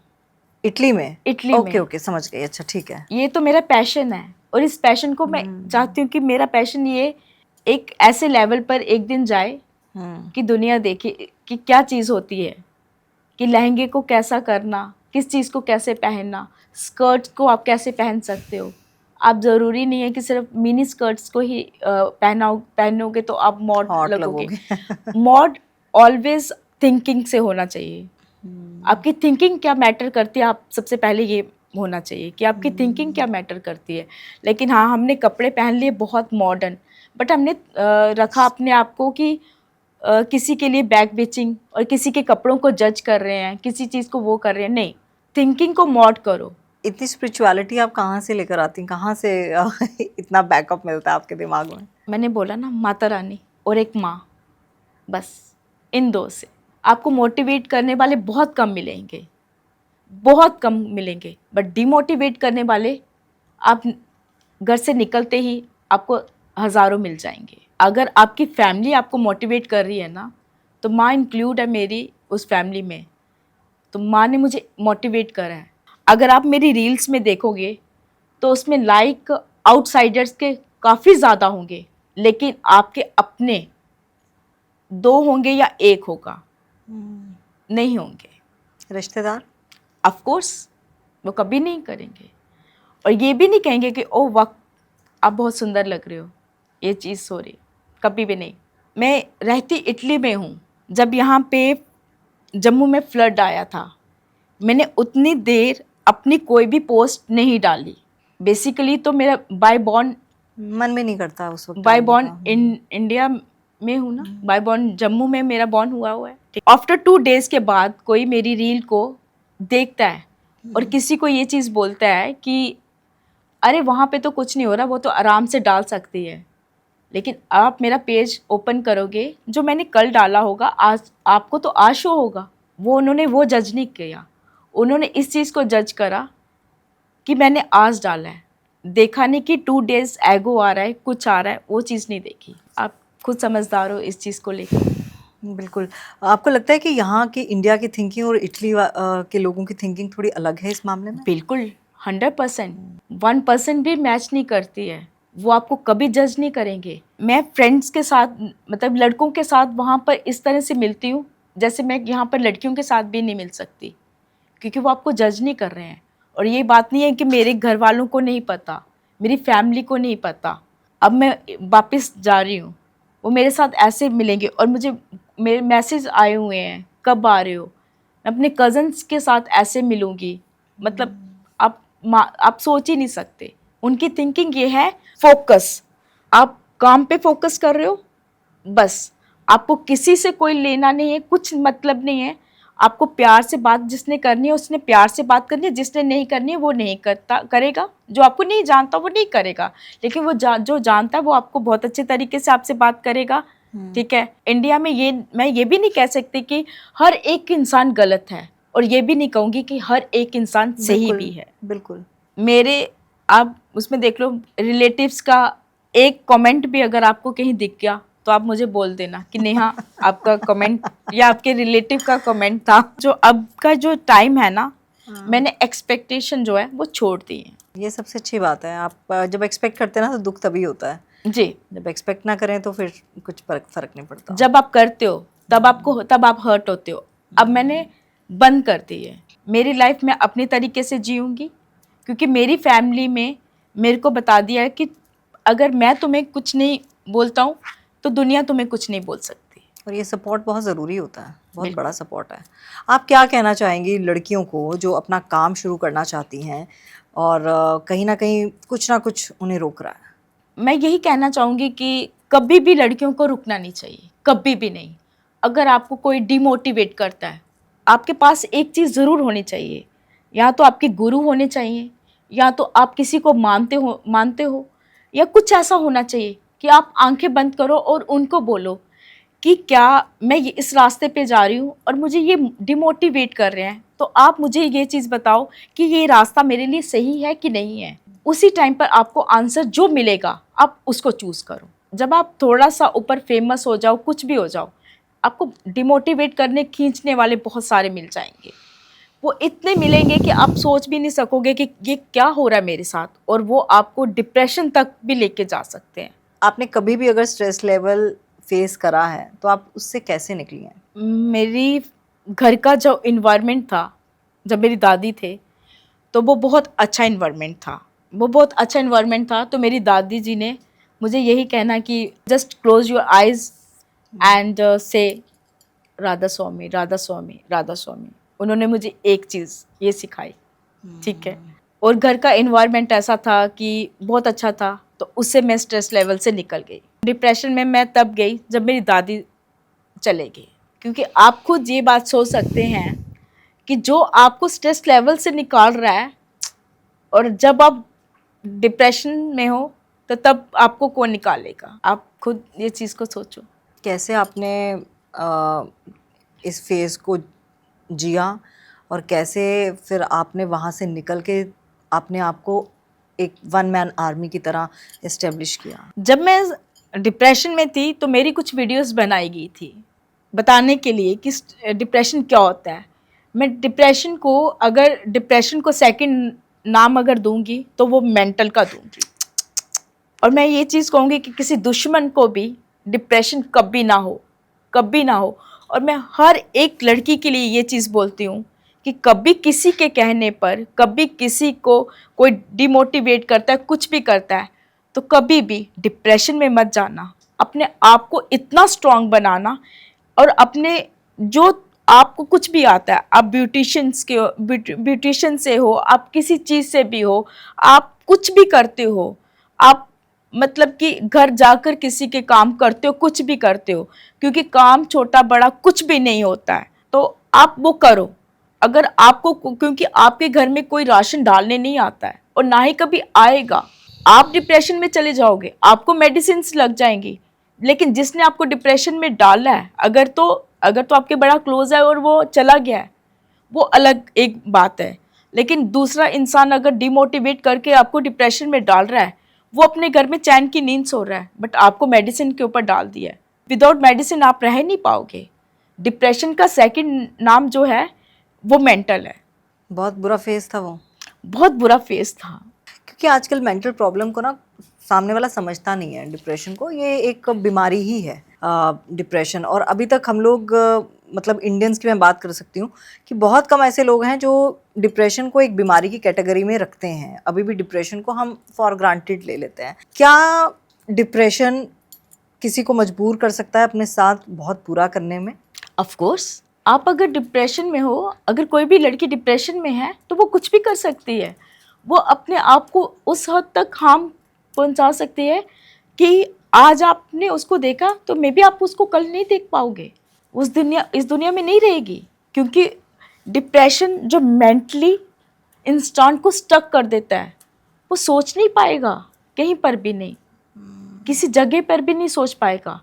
A: इटली में?
B: इटली
A: ओके,
B: में।
A: ओके, समझ गई। अच्छा, ठीक है।
B: ये तो मेरा पैशन है और इस पैशन को मैं चाहती हूँ कि मेरा पैशन ये एक ऐसे लेवल पर एक दिन जाए
A: हुँ,
B: कि दुनिया देखे कि क्या चीज़ होती है, कि लहंगे को कैसा करना, किस चीज़ को कैसे पहनना, स्कर्ट्स को आप कैसे पहन सकते हो। आप ज़रूरी नहीं है कि सिर्फ मिनी स्कर्ट्स को ही पहनोगे तो आप मॉड
A: हॉट
B: लगोगे।
A: लगोगे।
B: मॉड ऑलवेज थिंकिंग से होना चाहिए। आपकी थिंकिंग क्या मैटर करती है, आप सबसे पहले ये होना चाहिए कि आपकी थिंकिंग क्या मैटर करती है। लेकिन हाँ, हमने कपड़े पहन लिए बहुत मॉडर्न, बट हमने रखा अपने आप को कि किसी के लिए बैक बेचिंग और किसी के कपड़ों को जज कर रहे हैं, किसी चीज़ को वो कर रहे हैं। नहीं, थिंकिंग को मॉड करो।
A: इतनी स्पिरिचुअलिटी आप कहाँ से लेकर आती हैं? कहाँ से इतना बैकअप मिलता है आपके दिमाग में?
B: मैंने बोला ना, माता रानी और एक माँ, बस इन दो से। आपको मोटिवेट करने वाले बहुत कम मिलेंगे, बहुत कम मिलेंगे, बट डिमोटिवेट करने वाले आप घर से निकलते ही आपको हज़ारों मिल जाएंगे। अगर आपकी फैमिली आपको मोटिवेट कर रही है ना, तो माँ इंक्लूड है मेरी उस फैमिली में, तो माँ ने मुझे मोटिवेट करा है। अगर आप मेरी रील्स में देखोगे तो उसमें लाइक आउटसाइडर्स के काफ़ी ज़्यादा होंगे, लेकिन आपके अपने 2 होंगे या 1 होगा, नहीं होंगे।
A: रिश्तेदार?
B: ऑफ कोर्स वो कभी नहीं करेंगे और ये भी नहीं कहेंगे कि ओ वाह आप बहुत सुंदर लग रहे हो, ये चीज़ सॉरी, कभी भी नहीं। मैं रहती इटली में हूँ। जब यहाँ पे जम्मू में फ्लड आया था, मैंने उतनी देर अपनी कोई भी पोस्ट नहीं डाली। बेसिकली तो मेरा बाय बॉर्न
A: मन में नहीं करता उस वक़्त
B: बाय
A: डालने
B: बॉर्न
A: का।
B: इंडिया में हूँ ना, बाय बॉर्न जम्मू में मेरा बॉर्न हुआ है। आफ्टर 2 डेज के बाद कोई मेरी रील को देखता है और किसी को ये चीज़ बोलता है कि अरे वहाँ पे तो कुछ नहीं हो रहा, वो तो आराम से डाल सकती है। लेकिन आप मेरा पेज ओपन करोगे, जो मैंने कल डाला होगा आज आपको तो आज शो होगा। उन्होंने वो जज नहीं किया, उन्होंने इस चीज़ को जज करा कि मैंने आज डाला है, देखा नहीं कि 2 डेज एगो आ रहा है, कुछ आ रहा है, वो चीज़ नहीं देखी। आप खुद समझदार हो इस चीज़ को लेकर।
A: बिल्कुल। आपको लगता है कि यहाँ की इंडिया की थिंकिंग और इटली के लोगों की थिंकिंग थोड़ी अलग है इस मामले में?
B: बिल्कुल 100%, 1% भी मैच नहीं करती है। वो आपको कभी जज नहीं करेंगे। मैं फ्रेंड्स के साथ, मतलब लड़कों के साथ वहाँ पर इस तरह से मिलती हूँ जैसे मैं यहाँ पर लड़कियों के साथ भी नहीं मिल सकती, क्योंकि वो आपको जज नहीं कर रहे हैं। और ये बात नहीं है कि मेरे घर वालों को नहीं पता, मेरी फैमिली को नहीं पता। अब मैं वापस जा रही हूँ, वो मेरे साथ ऐसे मिलेंगे और मुझे मेरे मैसेज आए हुए हैं, कब आ रहे हो। मैं अपने कज़न्स के साथ ऐसे मिलूँगी, मतलब आप सोच ही नहीं सकते। उनकी थिंकिंग ये है, फोकस, आप काम पे फोकस कर रहे हो, बस आपको किसी से कोई लेना नहीं है, कुछ मतलब नहीं है। आपको प्यार से बात जिसने करनी है उसने प्यार से बात करनी है, जिसने नहीं करनी है वो नहीं करेगा। जो आपको नहीं जानता वो नहीं करेगा, लेकिन वो जो जानता है वो आपको बहुत अच्छे तरीके से आपसे बात करेगा। ठीक है, इंडिया में मैं ये भी नहीं कह सकती कि हर एक इंसान गलत है, और ये भी नहीं कहूँगी कि हर एक इंसान सही भी है।
A: बिल्कुल।
B: मेरे आप उसमें देख लो, रिलेटिव्स का एक कमेंट भी अगर आपको कहीं दिख गया तो आप मुझे बोल देना कि नेहा आपका कमेंट या आपके रिलेटिव का कमेंट था। जो अब का जो टाइम है ना, मैंने एक्सपेक्टेशन जो है वो छोड़ दी है।
A: ये सबसे अच्छी बात है। आप जब एक्सपेक्ट करते हैं ना तो दुख तभी होता है।
B: जी,
A: जब एक्सपेक्ट ना करें तो फिर कुछ फर्क नहीं पड़ता।
B: जब आप करते हो तब आप हर्ट होते हो। अब मैंने बंद कर दी है। मेरी लाइफ में अपनी तरीके से जीऊँगी, क्योंकि मेरी फैमिली में मेरे को बता दिया है कि अगर मैं तुम्हें कुछ नहीं बोलता हूँ तो दुनिया तुम्हें कुछ नहीं बोल सकती।
A: और ये सपोर्ट बहुत ज़रूरी होता है, बहुत
B: बिल्कुल।
A: बड़ा सपोर्ट है। आप क्या कहना चाहेंगी लड़कियों को जो अपना काम शुरू करना चाहती हैं और कहीं ना कहीं कुछ ना कुछ उन्हें रोक रहा है?
B: मैं यही कहना चाहूँगी कि कभी भी लड़कियों को रुकना नहीं चाहिए, कभी भी नहीं। अगर आपको कोई डिमोटिवेट करता है, आपके पास एक चीज़ ज़रूर होनी चाहिए, या तो आपके गुरु होने चाहिए, या तो आप किसी को मानते हो, या कुछ ऐसा होना चाहिए कि आप आंखें बंद करो और उनको बोलो कि क्या मैं इस रास्ते पे जा रही हूँ और मुझे ये डिमोटिवेट कर रहे हैं, तो आप मुझे ये चीज़ बताओ कि ये रास्ता मेरे लिए सही है कि नहीं है। उसी टाइम पर आपको आंसर जो मिलेगा आप उसको चूज़ करो। जब आप थोड़ा सा ऊपर फेमस हो जाओ, कुछ भी हो जाओ, आपको डिमोटिवेट करने खींचने वाले बहुत सारे मिल जाएंगे। वो इतने मिलेंगे कि आप सोच भी नहीं सकोगे कि ये क्या हो रहा है मेरे साथ, और वो आपको डिप्रेशन तक भी लेके जा सकते हैं।
A: आपने कभी भी अगर स्ट्रेस लेवल फेस करा है तो आप उससे कैसे निकली हैं?
B: मेरी घर का जो इन्वायरमेंट था, जब मेरी दादी थे, तो वो बहुत अच्छा इन्वायरमेंट था। तो मेरी दादी जी ने मुझे यही कहना कि just close your eyes and से राधा स्वामी, राधा स्वामी, राधा स्वामी। उन्होंने मुझे एक चीज़ ये सिखाई, ठीक है। और घर का इन्वायरमेंट ऐसा था कि बहुत अच्छा था, तो उससे मैं स्ट्रेस लेवल से निकल गई। डिप्रेशन में मैं तब गई जब मेरी दादी चले गई, क्योंकि आप खुद ये बात सोच सकते हैं कि जो आपको स्ट्रेस लेवल से निकाल रहा है, और जब आप डिप्रेशन में हो तो तब आपको कौन निकालेगा। आप खुद ये चीज़ को सोचो।
A: कैसे आपने इस फेज़ को जिया और कैसे फिर आपने वहाँ से निकल के अपने आप को एक वन मैन आर्मी की तरह इस्टेब्लिश किया?
B: जब मैं डिप्रेशन में थी तो मेरी कुछ वीडियोस बनाई गई थी बताने के लिए कि डिप्रेशन क्या होता है। मैं डिप्रेशन को सेकंड नाम अगर दूंगी तो वो मेंटल का दूंगी। और मैं ये चीज़ कहूँगी कि किसी दुश्मन को भी डिप्रेशन कभी ना हो, कभी ना हो। और मैं हर एक लड़की के लिए ये चीज़ बोलती हूँ कि कभी किसी के कहने पर, कभी किसी को कोई डिमोटिवेट करता है, कुछ भी करता है, तो कभी भी डिप्रेशन में मत जाना। अपने आप को इतना स्ट्रांग बनाना, और अपने जो आपको कुछ भी आता है, आप ब्यूटिशियन से हो, आप किसी चीज़ से भी हो, आप कुछ भी करते हो, आप मतलब कि घर जाकर किसी के काम करते हो, कुछ भी करते हो, क्योंकि काम छोटा बड़ा कुछ भी नहीं होता है, तो आप वो करो। अगर आपको, क्योंकि आपके घर में कोई राशन डालने नहीं आता है और ना ही कभी आएगा, आप डिप्रेशन में चले जाओगे, आपको मेडिसिन लग जाएंगी। लेकिन जिसने आपको डिप्रेशन में डाला है, अगर तो आपके बड़ा क्लोज है और वो चला गया है, वो अलग एक बात है। लेकिन दूसरा इंसान अगर डिमोटिवेट करके आपको डिप्रेशन में डाल रहा है, वो अपने घर में चैन की नींद सो रहा है, बट आपको मेडिसिन के ऊपर डाल दिया है। विदाउट मेडिसिन आप रह नहीं पाओगे। डिप्रेशन का सेकंड नाम जो है वो मेंटल है।
A: बहुत बुरा फेज़ था वो।
B: बहुत बुरा फेज था।
A: क्योंकि आजकल मेंटल प्रॉब्लम को ना सामने वाला समझता नहीं है, डिप्रेशन को। ये एक बीमारी ही है डिप्रेशन। और अभी तक हम लोग मतलब इंडियंस की मैं बात कर सकती हूँ कि बहुत कम ऐसे लोग हैं जो डिप्रेशन को एक बीमारी की कैटेगरी में रखते हैं। अभी भी डिप्रेशन को हम फॉर ग्रांटेड ले लेते हैं। क्या डिप्रेशन किसी को मजबूर कर सकता है अपने साथ बहुत बुरा करने में?
B: ऑफ कोर्स, आप अगर डिप्रेशन में हो, अगर कोई भी लड़की डिप्रेशन में है, तो वो कुछ भी कर सकती है। वो अपने आप को उस हद तक हार्म पहुंचा सकती है कि आज आपने उसको देखा तो मे बी आप उसको कल नहीं देख पाओगे, इस दुनिया में नहीं रहेगी। क्योंकि डिप्रेशन जो मेंटली इंसान को स्टक कर देता है, वो सोच नहीं पाएगा, कहीं पर भी नहीं, किसी जगह पर भी नहीं सोच पाएगा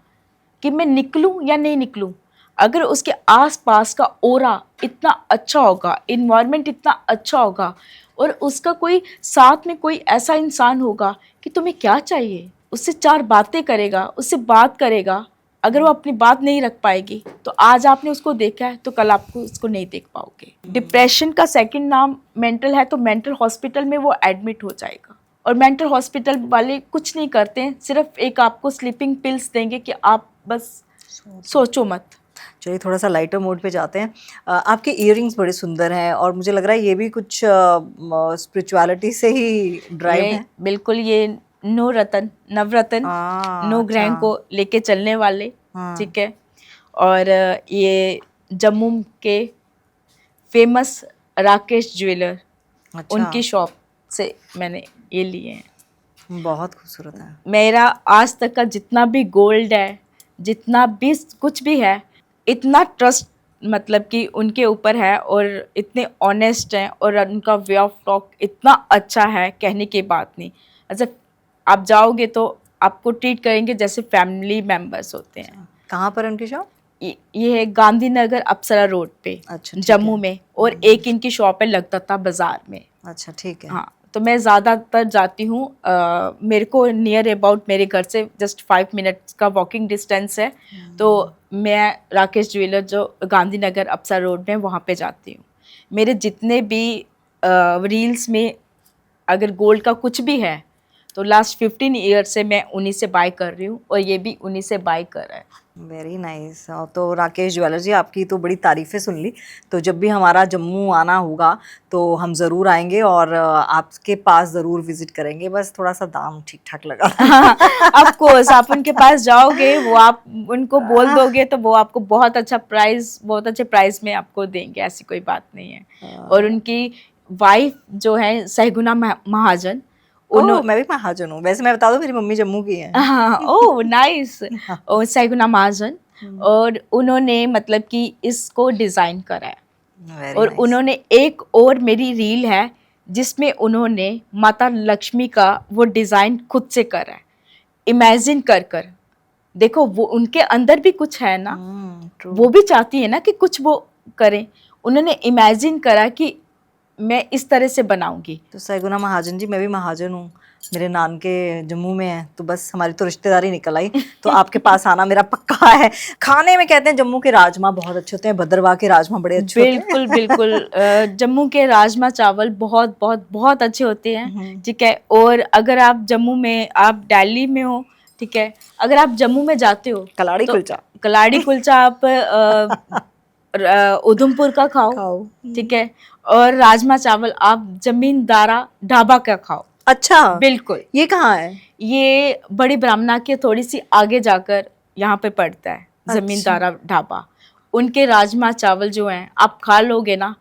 B: कि मैं निकलूं या नहीं निकलूं। अगर उसके आसपास का ओरा इतना अच्छा होगा, इन्वायरमेंट इतना अच्छा होगा, और उसका कोई साथ में कोई ऐसा इंसान होगा कि तुम्हें क्या चाहिए, उससे चार बातें करेगा, उससे बात करेगा। अगर वो अपनी बात नहीं रख पाएगी तो आज आपने उसको देखा है तो कल आपको उसको नहीं देख पाओगे। डिप्रेशन का सेकंड नाम मेंटल है, तो मेंटल हॉस्पिटल में वो एडमिट हो जाएगा। और मेंटल हॉस्पिटल वाले कुछ नहीं करते हैं, सिर्फ एक आपको स्लीपिंग पिल्स देंगे कि आप बस सोचो मत।
A: चलिए थोड़ा सा लाइटर मोड पे जाते हैं। आपके इयररिंग्स बड़े सुंदर हैं और मुझे लग रहा है ये भी कुछ स्पिरिचुअलिटी से ही ड्राइव
B: ये
A: है।
B: बिल्कुल ये नवरत्न नो ग्रैंड
A: अच्छा।
B: को लेके चलने वाले,
A: हाँ।
B: ठीक है। और ये जम्मू के फेमस राकेश ज्वेलर,
A: अच्छा।
B: उनकी शॉप से मैंने ये लिए हैं।
A: बहुत खूबसूरत है।
B: मेरा आज तक का जितना भी गोल्ड है, जितना भी कुछ भी है, इतना ट्रस्ट मतलब कि उनके ऊपर है और इतने ऑनेस्ट हैं और उनका वे ऑफ टॉक इतना अच्छा है, कहने की बात नहीं। अच्छा, आप जाओगे तो आपको ट्रीट करेंगे जैसे फैमिली मेंबर्स होते हैं।
A: कहाँ पर है उनकी शॉप?
B: ये है गांधीनगर अप्सरा रोड पे,
A: अच्छा, ठीक
B: जम्मू
A: है।
B: में, और एक इनकी शॉप है लगता बाजार में।
A: अच्छा, ठीक है।
B: हाँ, तो मैं ज़्यादातर जाती हूँ, मेरे को नियर अबाउट मेरे घर से जस्ट 5 मिनट्स का वॉकिंग डिस्टेंस है, तो मैं राकेश ज्वेलर जो गांधीनगर अप्सरा रोड में वहाँ पे जाती हूँ। मेरे जितने भी रील्स में अगर गोल्ड का कुछ भी है तो लास्ट 15 ईयर से मैं उन्हीं से बाय कर रही हूँ और ये भी उन्हीं से बाय कर रहा है।
A: Very nice. तो राकेश ज्वेलर जी, आपकी तो बड़ी तारीफ़ें सुन ली। तो जब भी हमारा जम्मू आना होगा तो हम ज़रूर आएंगे और आपके पास ज़रूर विज़िट करेंगे। बस थोड़ा सा दाम ठीक ठाक लगा।
B: ऑफ कोर्स, आप उनके पास जाओगे, वो आप उनको बोल दोगे तो वो आपको बहुत अच्छे प्राइस में आपको देंगे, ऐसी कोई बात नहीं है। और उनकी वाइफ जो है सहगुना महाजन,
A: ओह, मैं भी महाजन हूँ। वैसे मैं बता दूँ, मेरी मम्मी जम्मू की है।
B: Oh nice. और सहगुना महाजन, और उन्होंने मतलब कि इसको डिज़ाइन करा है।
A: वेरी
B: और
A: नाइस।
B: उन्होंने एक और मेरी रील है जिसमें उन्होंने माता लक्ष्मी का वो डिज़ाइन खुद से करा है, इमेजिन कर देखो, वो उनके अंदर भी कुछ है ना,
A: ट्रू।
B: वो भी चाहती है ना कि कुछ वो करें। उन्होंने इमेजिन करा कि मैं इस तरह से बनाऊंगी।
A: तो सैगुना महाजन जी, मैं भी महाजन हूँ। मेरे नानके जम्मू में है, तो बस हमारी तो रिश्तेदारी निकल आई। तो आपके पास आना मेरा पक्का है। खाने में कहते हैं जम्मू के राजमा बहुत अच्छे होते हैं, भद्रवाह के राजमा बड़े अच्छे होते हैं।
B: बिल्कुल बिल्कुल। जम्मू के राजमा चावल बहुत बहुत बहुत अच्छे होते हैं, ठीक है। और अगर आप जम्मू में, आप दिल्ली में हो, ठीक है, अगर आप जम्मू में जाते हो
A: कलाड़ी
B: तो
A: कुलचा।
B: कलाड़ी कुलचा आप उधमपुर का खाओ, ठीक है। और राजमा चावल आप जमींदारा ढाबा का खाओ।
A: अच्छा,
B: बिल्कुल।
A: ये कहाँ है?
B: ये बड़ी ब्राह्मणा के थोड़ी सी आगे जाकर यहाँ पे पड़ता है, जमींदारा ढाबा। उनके राजमा चावल जो हैं, आप खा लोगे ना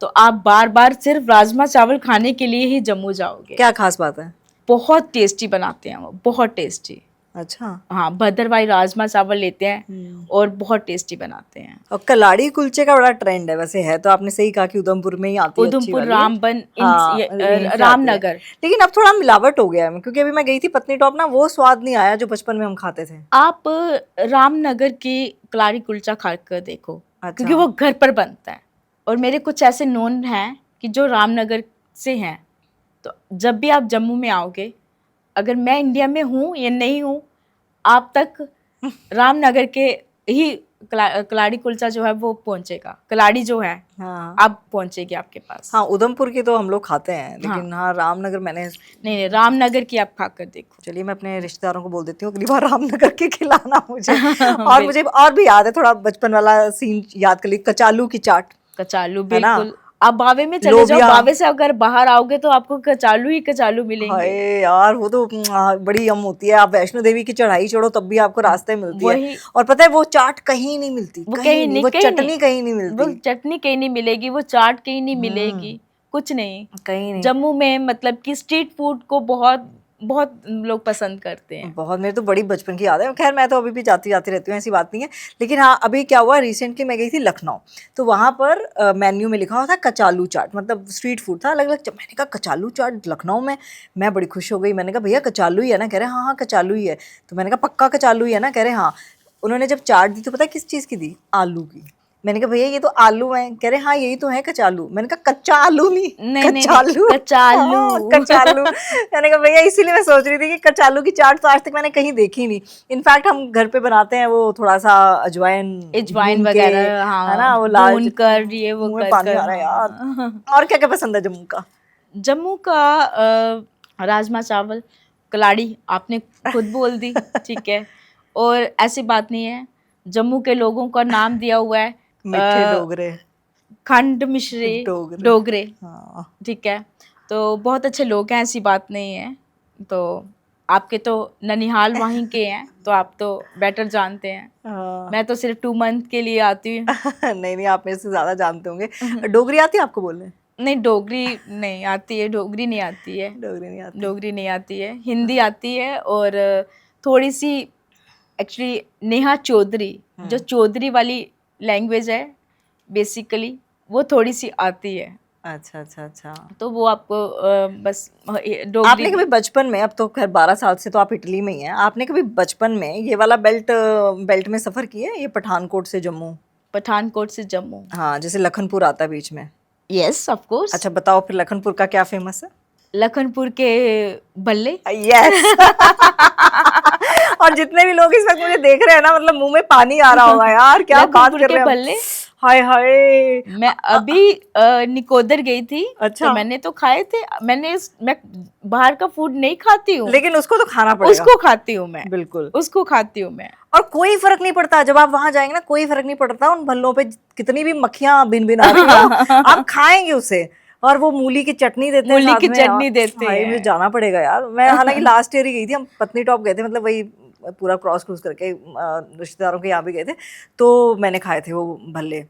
B: तो आप बार बार सिर्फ राजमा चावल खाने के लिए ही जम्मू जाओगे।
A: क्या खास बात है?
B: बहुत टेस्टी बनाते हैं वो, बहुत टेस्टी।
A: अच्छा।
B: हाँ, भद्रवाही राजमा चावल लेते हैं और बहुत टेस्टी बनाते हैं।
A: और कलाड़ी कुलचे का बड़ा ट्रेंड है, वैसे है तो आपने सही कहा कि उधमपुर में ही आती है अच्छी
B: उधमपुर,
A: वाली।
B: रामबन,
A: हाँ, यहीं से आती है।
B: रामनगर।
A: लेकिन अब थोड़ा मिलावट हो गया है, क्योंकि अभी मैं गई थी पत्नी टॉप ना, वो स्वाद नहीं आया जो बचपन में हम खाते थे।
B: आप रामनगर की कलाड़ी कुलचा खा कर देखो,
A: अच्छा।
B: क्योंकि वो घर पर बनता है। और मेरे कुछ ऐसे नोन हैं कि जो रामनगर से हैं, तो जब भी आप जम्मू में आओगे, अगर मैं इंडिया में हूँ या नहीं हूँ, आप तक रामनगर के ही कलाड़ी कुलचा जो है वो पहुंचेगा। कलाड़ी जो है
A: हाँ।
B: आप पहुंचेगी आपके पास।
A: हाँ, उधमपुर की तो हम लोग खाते हैं, लेकिन हाँ रामनगर मैंने
B: नहीं, रामनगर की आप खा कर देखो।
A: चलिए मैं अपने रिश्तेदारों को बोल देती हूँ अगली बार रामनगर के खिलाना मुझे। और मुझे और भी याद है, थोड़ा बचपन वाला सीन याद कर ली, कचालू की चाट।
B: कचालू,
A: है ना?
B: बिल्कुल। आप बावे में चले जाओ,
A: लोबिया।
B: बावे से अगर बाहर आओगे तो आपको कचालू ही कचालू
A: हाय
B: मिलेंगे।
A: यार, वो तो बड़ी यम होती है। आप वैष्णो देवी की चढ़ाई चढ़ो तब भी आपको रास्ते मिलती है।
B: वही।
A: और पता है वो चाट कहीं नहीं मिलती,
B: वो
A: कहीं नहीं, वो चटनी कहीं नहीं
B: वो
A: मिलती,
B: चटनी कहीं नहीं मिलेगी, वो चाट कहीं नहीं मिलेगी, कुछ नहीं।
A: कहीं नहीं।
B: जम्मू में मतलब कि स्ट्रीट फूड को बहुत बहुत लोग पसंद करते हैं।
A: बहुत, मेरे तो बड़ी बचपन की याद है। खैर मैं तो अभी भी जाती रहती हूँ, ऐसी बात नहीं है। लेकिन हाँ, अभी क्या हुआ, रिसेंटली मैं गई थी लखनऊ, तो वहाँ पर मेन्यू में लिखा हुआ था कचालू चाट, मतलब स्ट्रीट फूड था अलग अलग। मैंने कहा कचालू चाट लखनऊ में, मैं बड़ी खुश हो गई। मैंने कहा भैया कचालू ही है ना? कह रहे हाँ हाँ कचालू ही है। तो मैंने कहा पक्का कचालू ही है ना? कह रहे हाँ। उन्होंने जब चाट दी तो पता है किस चीज़ की दी? आलू की। मैंने कहा भैया ये तो आलू हैं। कह रहे हाँ यही तो है कचालू। मैंने कहा कच्चा आलू नहीं, कचालू।
B: कचालू।
A: हाँ, कचालू। मैंने कहा भैया इसीलिए मैं सोच रही थी कि कचालू की चाट तो आज तक मैंने कहीं देखी नहीं। इनफैक्ट हम घर पे बनाते हैं, वो थोड़ा सा अजवाइन भून के,
B: वगैरह, हाँ,
A: है ना, वो लाल
B: भून कर ये वो
A: मुंह में
B: कर
A: पानी
B: कर,
A: आ रहा है यार।
B: हाँ।
A: और क्या क्या पसंद है जम्मू का?
B: जम्मू का राजमा चावल, कलाड़ी आपने खुद बोल दी, ठीक है। और ऐसी बात नहीं है, जम्मू के लोगों का नाम दिया हुआ है
A: मिठे डोगरे।
B: खंड मिश्री
A: डोगरे।
B: डोगरे,
A: हाँ।
B: ठीक है। तो बहुत अच्छे लोग हैं, ऐसी बात नहीं है। तो आपके तो ननिहाल वहीं के हैं, तो आप तो बेटर जानते हैं।
A: हाँ।
B: मैं तो सिर्फ 2 मंथ के लिए आती हूँ।
A: नहीं नहीं, आप मेरे से ज्यादा जानते होंगे। डोगरी आती है आपको बोलने?
B: नहीं, डोगरी नहीं आती है, डोगरी नहीं आती है,
A: डोगरी नहीं आती।
B: डोगरी नहीं आती है। हिंदी आती है और थोड़ी सी, एक्चुअली नेहा चौधरी, जो चौधरी वाली लैंग्वेज है बेसिकली, वो थोड़ी सी आती है।
A: अच्छा अच्छा अच्छा।
B: तो वो आपको बस
A: आपने
B: डोगरी
A: कभी बचपन में, अब तो खैर 12 साल से तो आप इटली में ही हैं, आपने कभी बचपन में ये वाला बेल्ट में सफर किया है, ये पठानकोट से जम्मू?
B: पठानकोट से जम्मू।
A: हाँ, जैसे लखनपुर आता है बीच में।
B: Yes, of course.
A: अच्छा बताओ फिर लखनपुर का क्या फेमस है?
B: लखनपुर के बल्ले।
A: यस। और जितने भी लोग इस वक्त मुझे देख रहे हैं ना, मतलब मुंह में पानी आ रहा होगा यार, क्या बात
B: लखनपुर
A: कर
B: के
A: रहे हैं
B: बल्ले।
A: हाय हाय।
B: मैं अभी निकोदर गई थी।
A: अच्छा।
B: तो मैंने तो खाए थे। मैं बाहर का फूड नहीं खाती हूँ,
A: लेकिन उसको तो खाना पड़ेगा।
B: उसको खाती हूँ मैं,
A: बिल्कुल।
B: उसको खाती हूँ मैं।
A: और कोई फर्क नहीं पड़ता जब आप वहां जाएंगे ना, कोई फर्क नहीं पड़ता उन भल्लों पे कितनी भी मक्खियां भिन भिन आ रही हो, आप खाएंगे उसे। और वो मूली की चटनी देते हैं
B: मूली
A: साथ
B: की
A: में।
B: चटनी देते
A: भाई
B: हैं।
A: मुझे जाना पड़ेगा यार। मैं हालांकि लास्ट ईयर ही गई थी, हम पत्नी टॉप गए थे, मतलब वही पूरा क्रॉस क्रूज करके रिश्तेदारों के यहाँ भी गए थे, तो मैंने खाए थे वो भल्ले,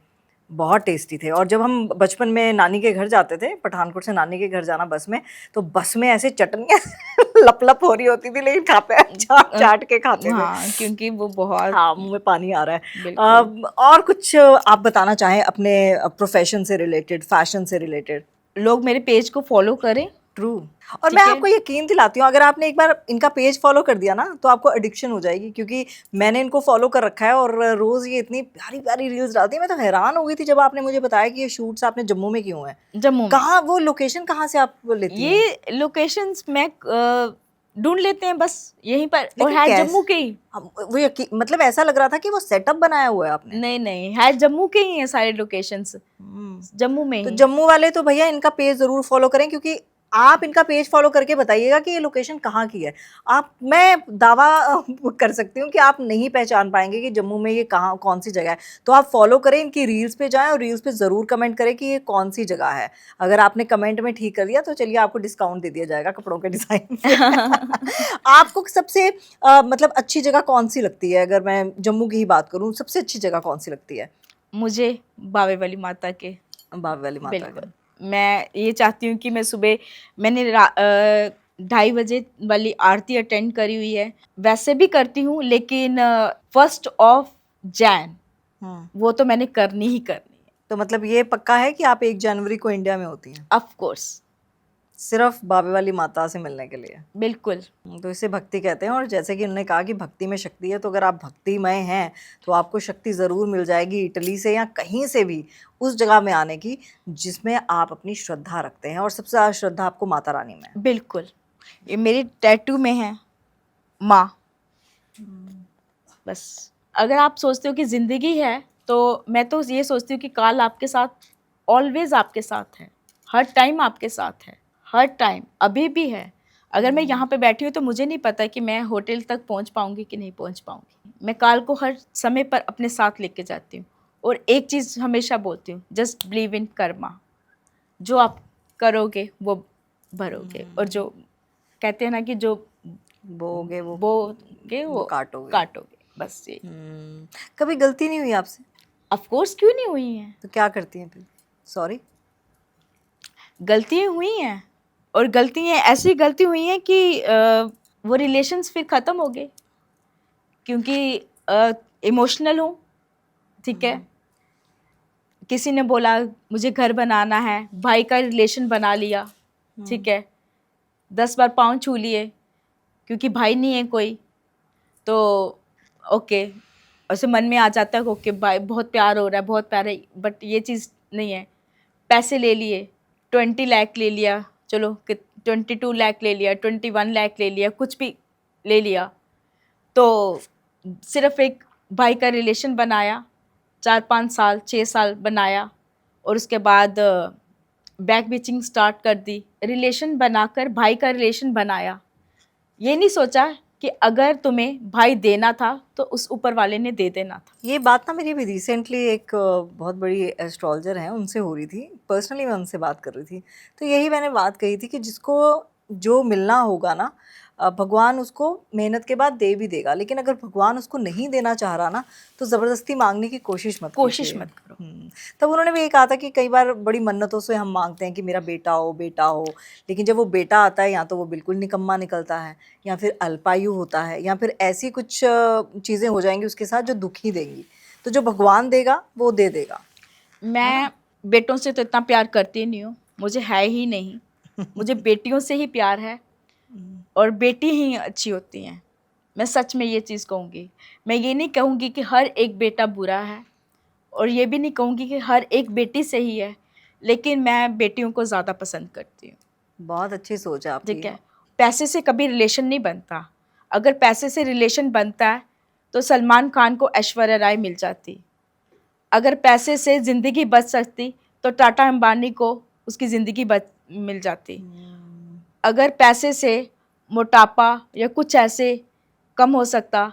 A: बहुत टेस्टी थे। और जब हम बचपन में नानी के घर जाते थे, पठानकोट से नानी के घर जाना बस में, तो बस में ऐसे चटनियाँ लप लप हो रही होती थी, लेकिन खाते हैं चाट चाट के खाते थे।
B: हाँ, क्योंकि वो बहुत।
A: हाँ, मुंह में पानी आ रहा है।
B: बिल्कुल।
A: और कुछ आप बताना चाहें अपने प्रोफेशन से रिलेटेड, फैशन से रिलेटेड?
B: लोग मेरे पेज को फॉलो करें।
A: ट्रू। और
B: ठीक
A: मैं
B: है।
A: आपको यकीन दिलाती हूँ, अगर आपने एक बार इनका पेज फॉलो कर दिया ना, तो आपको एडिक्शन हो जाएगी, क्योंकि मैंने इनको फॉलो कर रखा है और रोज ये इतनी प्यारी प्यारी रील्स डालती है। मैं तो हैरान हो गई थी जब आपने मुझे बताया कि ये शूट्स आपने जम्मू में किए हुए हैं।
B: जम्मू में।
A: कहाँ वो लोकेशन, कहाँ से आप लेती हैं?
B: ये लोकेशंस मैं ढूंढ लेते हैं बस यहीं पर, और
A: लेकिन
B: है
A: कैसे?
B: जम्मू के ही।
A: वो मतलब ऐसा लग रहा था कि वो सेटअप बनाया हुआ है आपने।
B: नहीं नहीं, है जम्मू के ही है सारे लोकेशंस, जम्मू में
A: तो
B: ही।
A: जम्मू वाले तो भैया इनका पेज जरूर फॉलो करें, क्योंकि आप इनका पेज फॉलो करके बताइएगा कि ये लोकेशन कहाँ की है। मैं दावा कर सकती हूँ कि आप नहीं पहचान पाएंगे कि जम्मू में ये कहाँ, कौन सी जगह है। तो आप फॉलो करें, इनकी रील्स पे जाएं और रील्स पे ज़रूर कमेंट करें कि ये कौन सी जगह है। अगर आपने कमेंट में ठीक कर दिया तो चलिए आपको डिस्काउंट दे दिया जाएगा कपड़ों के डिज़ाइन पे। आपको सबसे मतलब अच्छी जगह कौन सी लगती है? अगर मैं जम्मू की ही बात करूँ, सबसे अच्छी जगह कौन सी लगती है?
B: मुझे बावे वाली माता के।
A: बावे वाली माता
B: बिल्कुल।
A: का।
B: मैं ये चाहती हूँ कि मैं सुबह, मैंने 2:30 वाली आरती अटेंड करी हुई है। वैसे भी करती हूँ, लेकिन 1 जैन वो तो मैंने करनी ही करनी है।
A: तो मतलब ये पक्का है कि आप 1 जनवरी को इंडिया में होती हैं,
B: ऑफ कोर्स।
A: सिर्फ बाबे वाली माता से मिलने के लिए?
B: बिल्कुल।
A: तो इसे भक्ति कहते हैं। और जैसे कि उन्होंने कहा कि भक्ति में शक्ति है, तो अगर आप भक्तिमय हैं तो आपको शक्ति ज़रूर मिल जाएगी, इटली से या कहीं से भी उस जगह में आने की जिसमें आप अपनी श्रद्धा रखते हैं। और सबसे ज़्यादा श्रद्धा आपको माता रानी में है।
B: बिल्कुल। ये मेरे टैटू में है माँ। बस अगर आप सोचते हो कि ज़िंदगी है, तो मैं तो ये सोचती हूँ कि काल आपके साथ, ऑलवेज आपके साथ है, हर टाइम आपके साथ है, हर टाइम, अभी भी है। अगर मैं यहाँ पे बैठी हूँ तो मुझे नहीं पता कि मैं होटल तक पहुँच पाऊँगी कि नहीं पहुँच पाऊँगी। मैं काल को हर समय पर अपने साथ लेके जाती हूँ। और एक चीज़ हमेशा बोलती हूँ, जस्ट बिलीव इन कर्मा। जो आप करोगे वो भरोगे, और जो कहते हैं ना कि जो
A: बोगे वो
B: वो
A: काटोगे।
B: काटोगे। बस ये।
A: कभी गलती नहीं हुई आपसे?
B: ऑफ कोर्स, क्यों नहीं हुई है?
A: तो क्या करती हैं फिर? सॉरी।
B: गलतियाँ हुई हैं, और गलतियाँ ऐसी गलती हुई हैं कि वो रिलेशंस फिर ख़त्म हो गए, क्योंकि इमोशनल हूँ। ठीक है। किसी ने बोला मुझे घर बनाना है, भाई का रिलेशन बना लिया। ठीक है। 10 बार पाँव छू लिए, क्योंकि भाई नहीं है कोई, तो ओके, ऐसे मन में आ जाता है कि ओके भाई बहुत प्यार हो रहा है, बहुत प्यार है, बट ये चीज़ नहीं है। पैसे ले लिए, 20 लाख ले लिया, चलो 22 लाख ले लिया, 21 लाख ले लिया, कुछ भी ले लिया, तो सिर्फ एक भाई का रिलेशन बनाया, 4-5 साल 6 साल बनाया, और उसके बाद बैक बिचिंग स्टार्ट कर दी। रिलेशन बनाकर भाई का रिलेशन बनाया, ये नहीं सोचा कि अगर तुम्हें भाई देना था तो उस ऊपर वाले ने दे देना था।
A: ये बात ना मेरी भी रिसेंटली एक बहुत बड़ी एस्ट्रोलॉजर हैं उनसे हो रही थी, पर्सनली मैं उनसे बात कर रही थी, तो यही मैंने बात कही थी कि जिसको जो मिलना होगा ना, भगवान उसको मेहनत के बाद दे भी देगा, लेकिन अगर भगवान उसको नहीं देना चाह रहा ना तो ज़बरदस्ती मांगने की कोशिश मत कीजिए।
B: मत करो।
A: तब उन्होंने भी ये कहा था कि कई बार बड़ी मन्नतों से हम मांगते हैं कि मेरा बेटा हो बेटा हो, लेकिन जब वो बेटा आता है या तो वो बिल्कुल निकम्मा निकलता है, या फिर अल्पायु होता है, या फिर ऐसी कुछ चीज़ें हो जाएंगी उसके साथ जो दुखी देंगी। तो जो भगवान देगा वो दे देगा।
B: मैं बेटों से तो इतना प्यार करती नहीं हूँ, मुझे है ही नहीं। मुझे बेटियों से ही प्यार है और बेटी ही अच्छी होती हैं। मैं सच में ये चीज़ कहूँगी। मैं ये नहीं कहूँगी कि हर एक बेटा बुरा है और ये भी नहीं कहूँगी कि हर एक बेटी सही है, लेकिन मैं बेटियों को ज़्यादा पसंद करती हूँ।
A: बहुत अच्छी सोच है आपकी।
B: ठीक है, पैसे से कभी रिलेशन नहीं बनता। अगर पैसे से रिलेशन बनता है तो सलमान खान को ऐश्वर्या राय मिल जाती। अगर पैसे से ज़िंदगी बच सकती तो टाटा अंबानी को उसकी ज़िंदगी मिल जाती। अगर पैसे से मोटापा या कुछ ऐसे कम हो सकता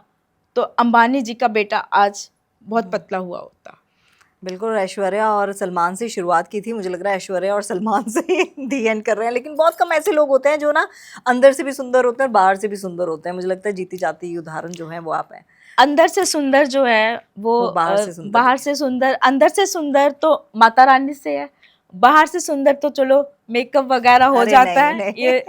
B: तो अंबानी जी का बेटा आज बहुत पतला हुआ होता।
A: बिल्कुल, ऐश्वर्या और सलमान से शुरुआत की थी, मुझे लग रहा है ऐश्वर्या और सलमान से ही दी एंड कर रहे हैं, लेकिन बहुत कम ऐसे लोग होते हैं जो ना अंदर से भी सुंदर होते हैं और बाहर से भी सुंदर होते हैं। मुझे लगता है जीती जाती उदाहरण जो है वो आप हैं।
B: अंदर से सुंदर जो है वो
A: बाहर से सुंदर
B: बाहर से सुंदर, अंदर से सुंदर तो माता रानी से है, बाहर से सुंदर तो चलो मेकअप वगैरह हो
A: अरे
B: जाता
A: नहीं,
B: है।
A: नहीं।
B: ये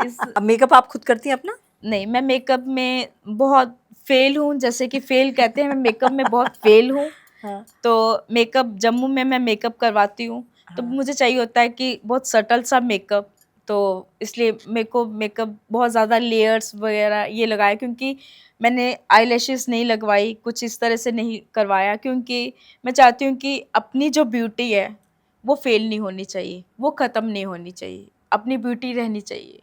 B: इस
A: अब मेकअप आप खुद करती हैं अपना?
B: नहीं, मैं मेकअप में बहुत फेल हूँ, जैसे कि फेल कहते हैं, मैं मेकअप में बहुत फेल हूँ।
A: हाँ।
B: तो मेकअप जम्मू में मैं मेकअप करवाती हूँ, तो मुझे चाहिए होता है कि बहुत सटल सा मेकअप, तो इसलिए मेरे को मेकअप बहुत ज़्यादा लेयर्स वगैरह ये लगाया, क्योंकि मैंने आईलैशेस नहीं लगवाई, कुछ इस तरह से नहीं करवाया, क्योंकि मैं चाहती हूँ कि अपनी जो ब्यूटी है वो फेल नहीं होनी चाहिए, वो ख़त्म नहीं होनी चाहिए, अपनी ब्यूटी रहनी चाहिए।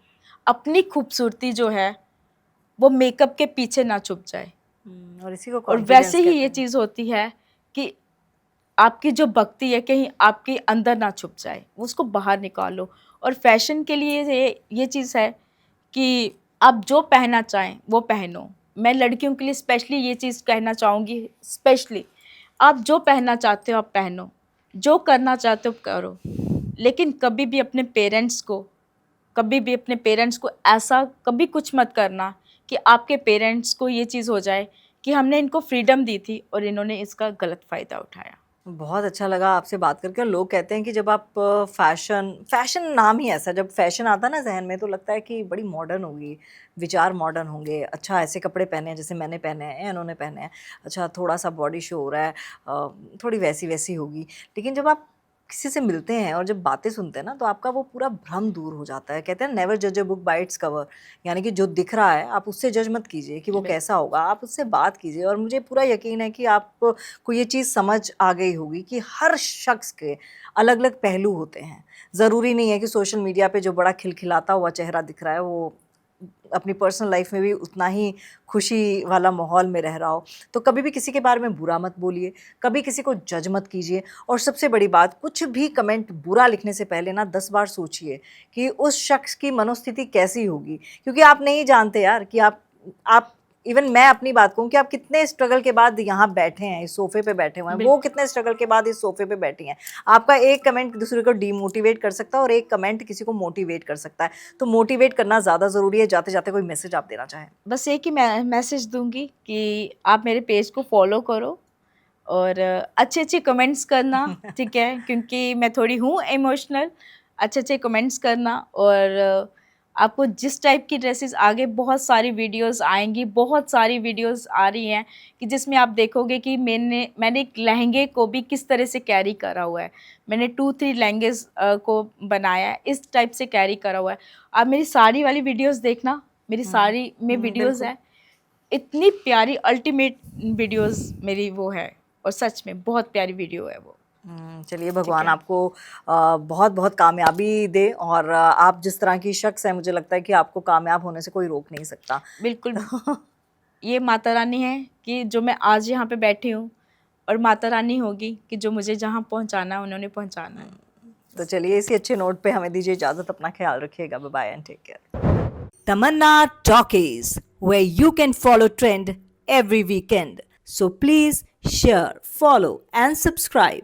B: अपनी खूबसूरती जो है वो मेकअप के पीछे ना छुप जाए।
A: और इसी को
B: और
A: कॉन्फिडेंस
B: वैसे ही
A: कहते
B: ये
A: हैं।
B: चीज़ होती है कि आपकी जो भक्ति है कहीं आपके अंदर ना छुप जाए, उसको बाहर निकालो। और फैशन के लिए ये चीज़ है कि आप जो पहनना चाहें वो पहनो। मैं लड़कियों के लिए स्पेशली ये चीज़ कहना चाहूँगी, स्पेशली आप जो पहनना चाहते हो आप पहनो, जो करना चाहते हो करो, लेकिन कभी भी अपने पेरेंट्स को ऐसा कभी कुछ मत करना कि आपके पेरेंट्स को ये चीज़ हो जाए कि हमने इनको फ्रीडम दी थी और इन्होंने इसका गलत फ़ायदा उठाया।
A: बहुत अच्छा लगा आपसे बात करके। लोग कहते हैं कि जब आप फैशन नाम ही ऐसा, जब फैशन आता है ना जहन में तो लगता है कि बड़ी मॉडर्न होगी, विचार मॉडर्न होंगे, अच्छा ऐसे कपड़े पहने हैं जैसे मैंने पहने हैं, इन्होंने पहने हैं, अच्छा थोड़ा सा बॉडी शो हो रहा है, थोड़ी वैसी वैसी होगी। लेकिन जब आप किसी से मिलते हैं और जब बातें सुनते हैं ना तो आपका वो पूरा भ्रम दूर हो जाता है। कहते हैं नेवर जज a book by its cover, यानी कि जो दिख रहा है आप उससे जज मत कीजिए कि वो कैसा होगा, आप उससे बात कीजिए। और मुझे पूरा यकीन है कि आपको ये चीज़ समझ आ गई होगी कि हर शख्स के अलग अलग पहलू होते हैं। ज़रूरी नहीं है कि सोशल मीडिया पे जो बड़ा खिलखिलाता हुआ चेहरा दिख रहा है वो अपनी पर्सनल लाइफ में भी उतना ही खुशी वाला माहौल में रह रहा हो। तो कभी भी किसी के बारे में बुरा मत बोलिए, कभी किसी को जज मत कीजिए, और सबसे बड़ी बात, कुछ भी कमेंट बुरा लिखने से पहले ना 10 बार सोचिए कि उस शख्स की मनोस्थिति कैसी होगी, क्योंकि आप नहीं जानते यार कि आप इवन मैं अपनी बात कहूँ कि आप कितने स्ट्रगल के बाद यहाँ बैठे हैं, इस सोफे पे बैठे हुए हैं, वो कितने स्ट्रगल के बाद इस सोफे पे बैठी हैं। आपका एक कमेंट दूसरे को डीमोटिवेट कर सकता है और एक कमेंट किसी को मोटिवेट कर सकता है। तो मोटिवेट करना ज़्यादा ज़रूरी है। जाते जाते कोई मैसेज आप देना चाहें?
B: बस एक ही मैं मैसेज दूंगी कि आप मेरे पेज को फॉलो करो और अच्छे अच्छे कमेंट्स करना, ठीक है, क्योंकि मैं थोड़ी हूँ इमोशनल। अच्छे अच्छे कमेंट्स करना, और आपको जिस टाइप की ड्रेसेस, आगे बहुत सारी वीडियोस आएंगी, बहुत सारी वीडियोस आ रही हैं कि जिसमें आप देखोगे कि मैंने एक लहंगे को भी किस तरह से कैरी करा हुआ है। मैंने 2-3 लहंगेज को बनाया है, इस टाइप से कैरी करा हुआ है। आप मेरी साड़ी वाली वीडियोस देखना, मेरी साड़ी में वीडियोस है, इतनी प्यारी अल्टीमेट वीडियोस मेरी वो है, और सच में बहुत प्यारी वीडियो है वो।
A: चलिए, भगवान आपको बहुत बहुत कामयाबी दे, और आप जिस तरह की शख्स है मुझे लगता है कि आपको कामयाब होने से कोई रोक नहीं सकता।
B: बिल्कुल। ये माता रानी है कि जो मैं आज यहाँ पे बैठी हूँ, और माता रानी होगी कि जो मुझे जहाँ पहुँचाना है उन्होंने पहुँचाना है।
A: तो चलिए, इसी अच्छे नोट पे हमें दीजिए इजाज़त। अपना ख्याल रखिएगा। Bye bye and take care. Tamanna Talkies, where you can follow trend every weekend. So please share, follow and subscribe.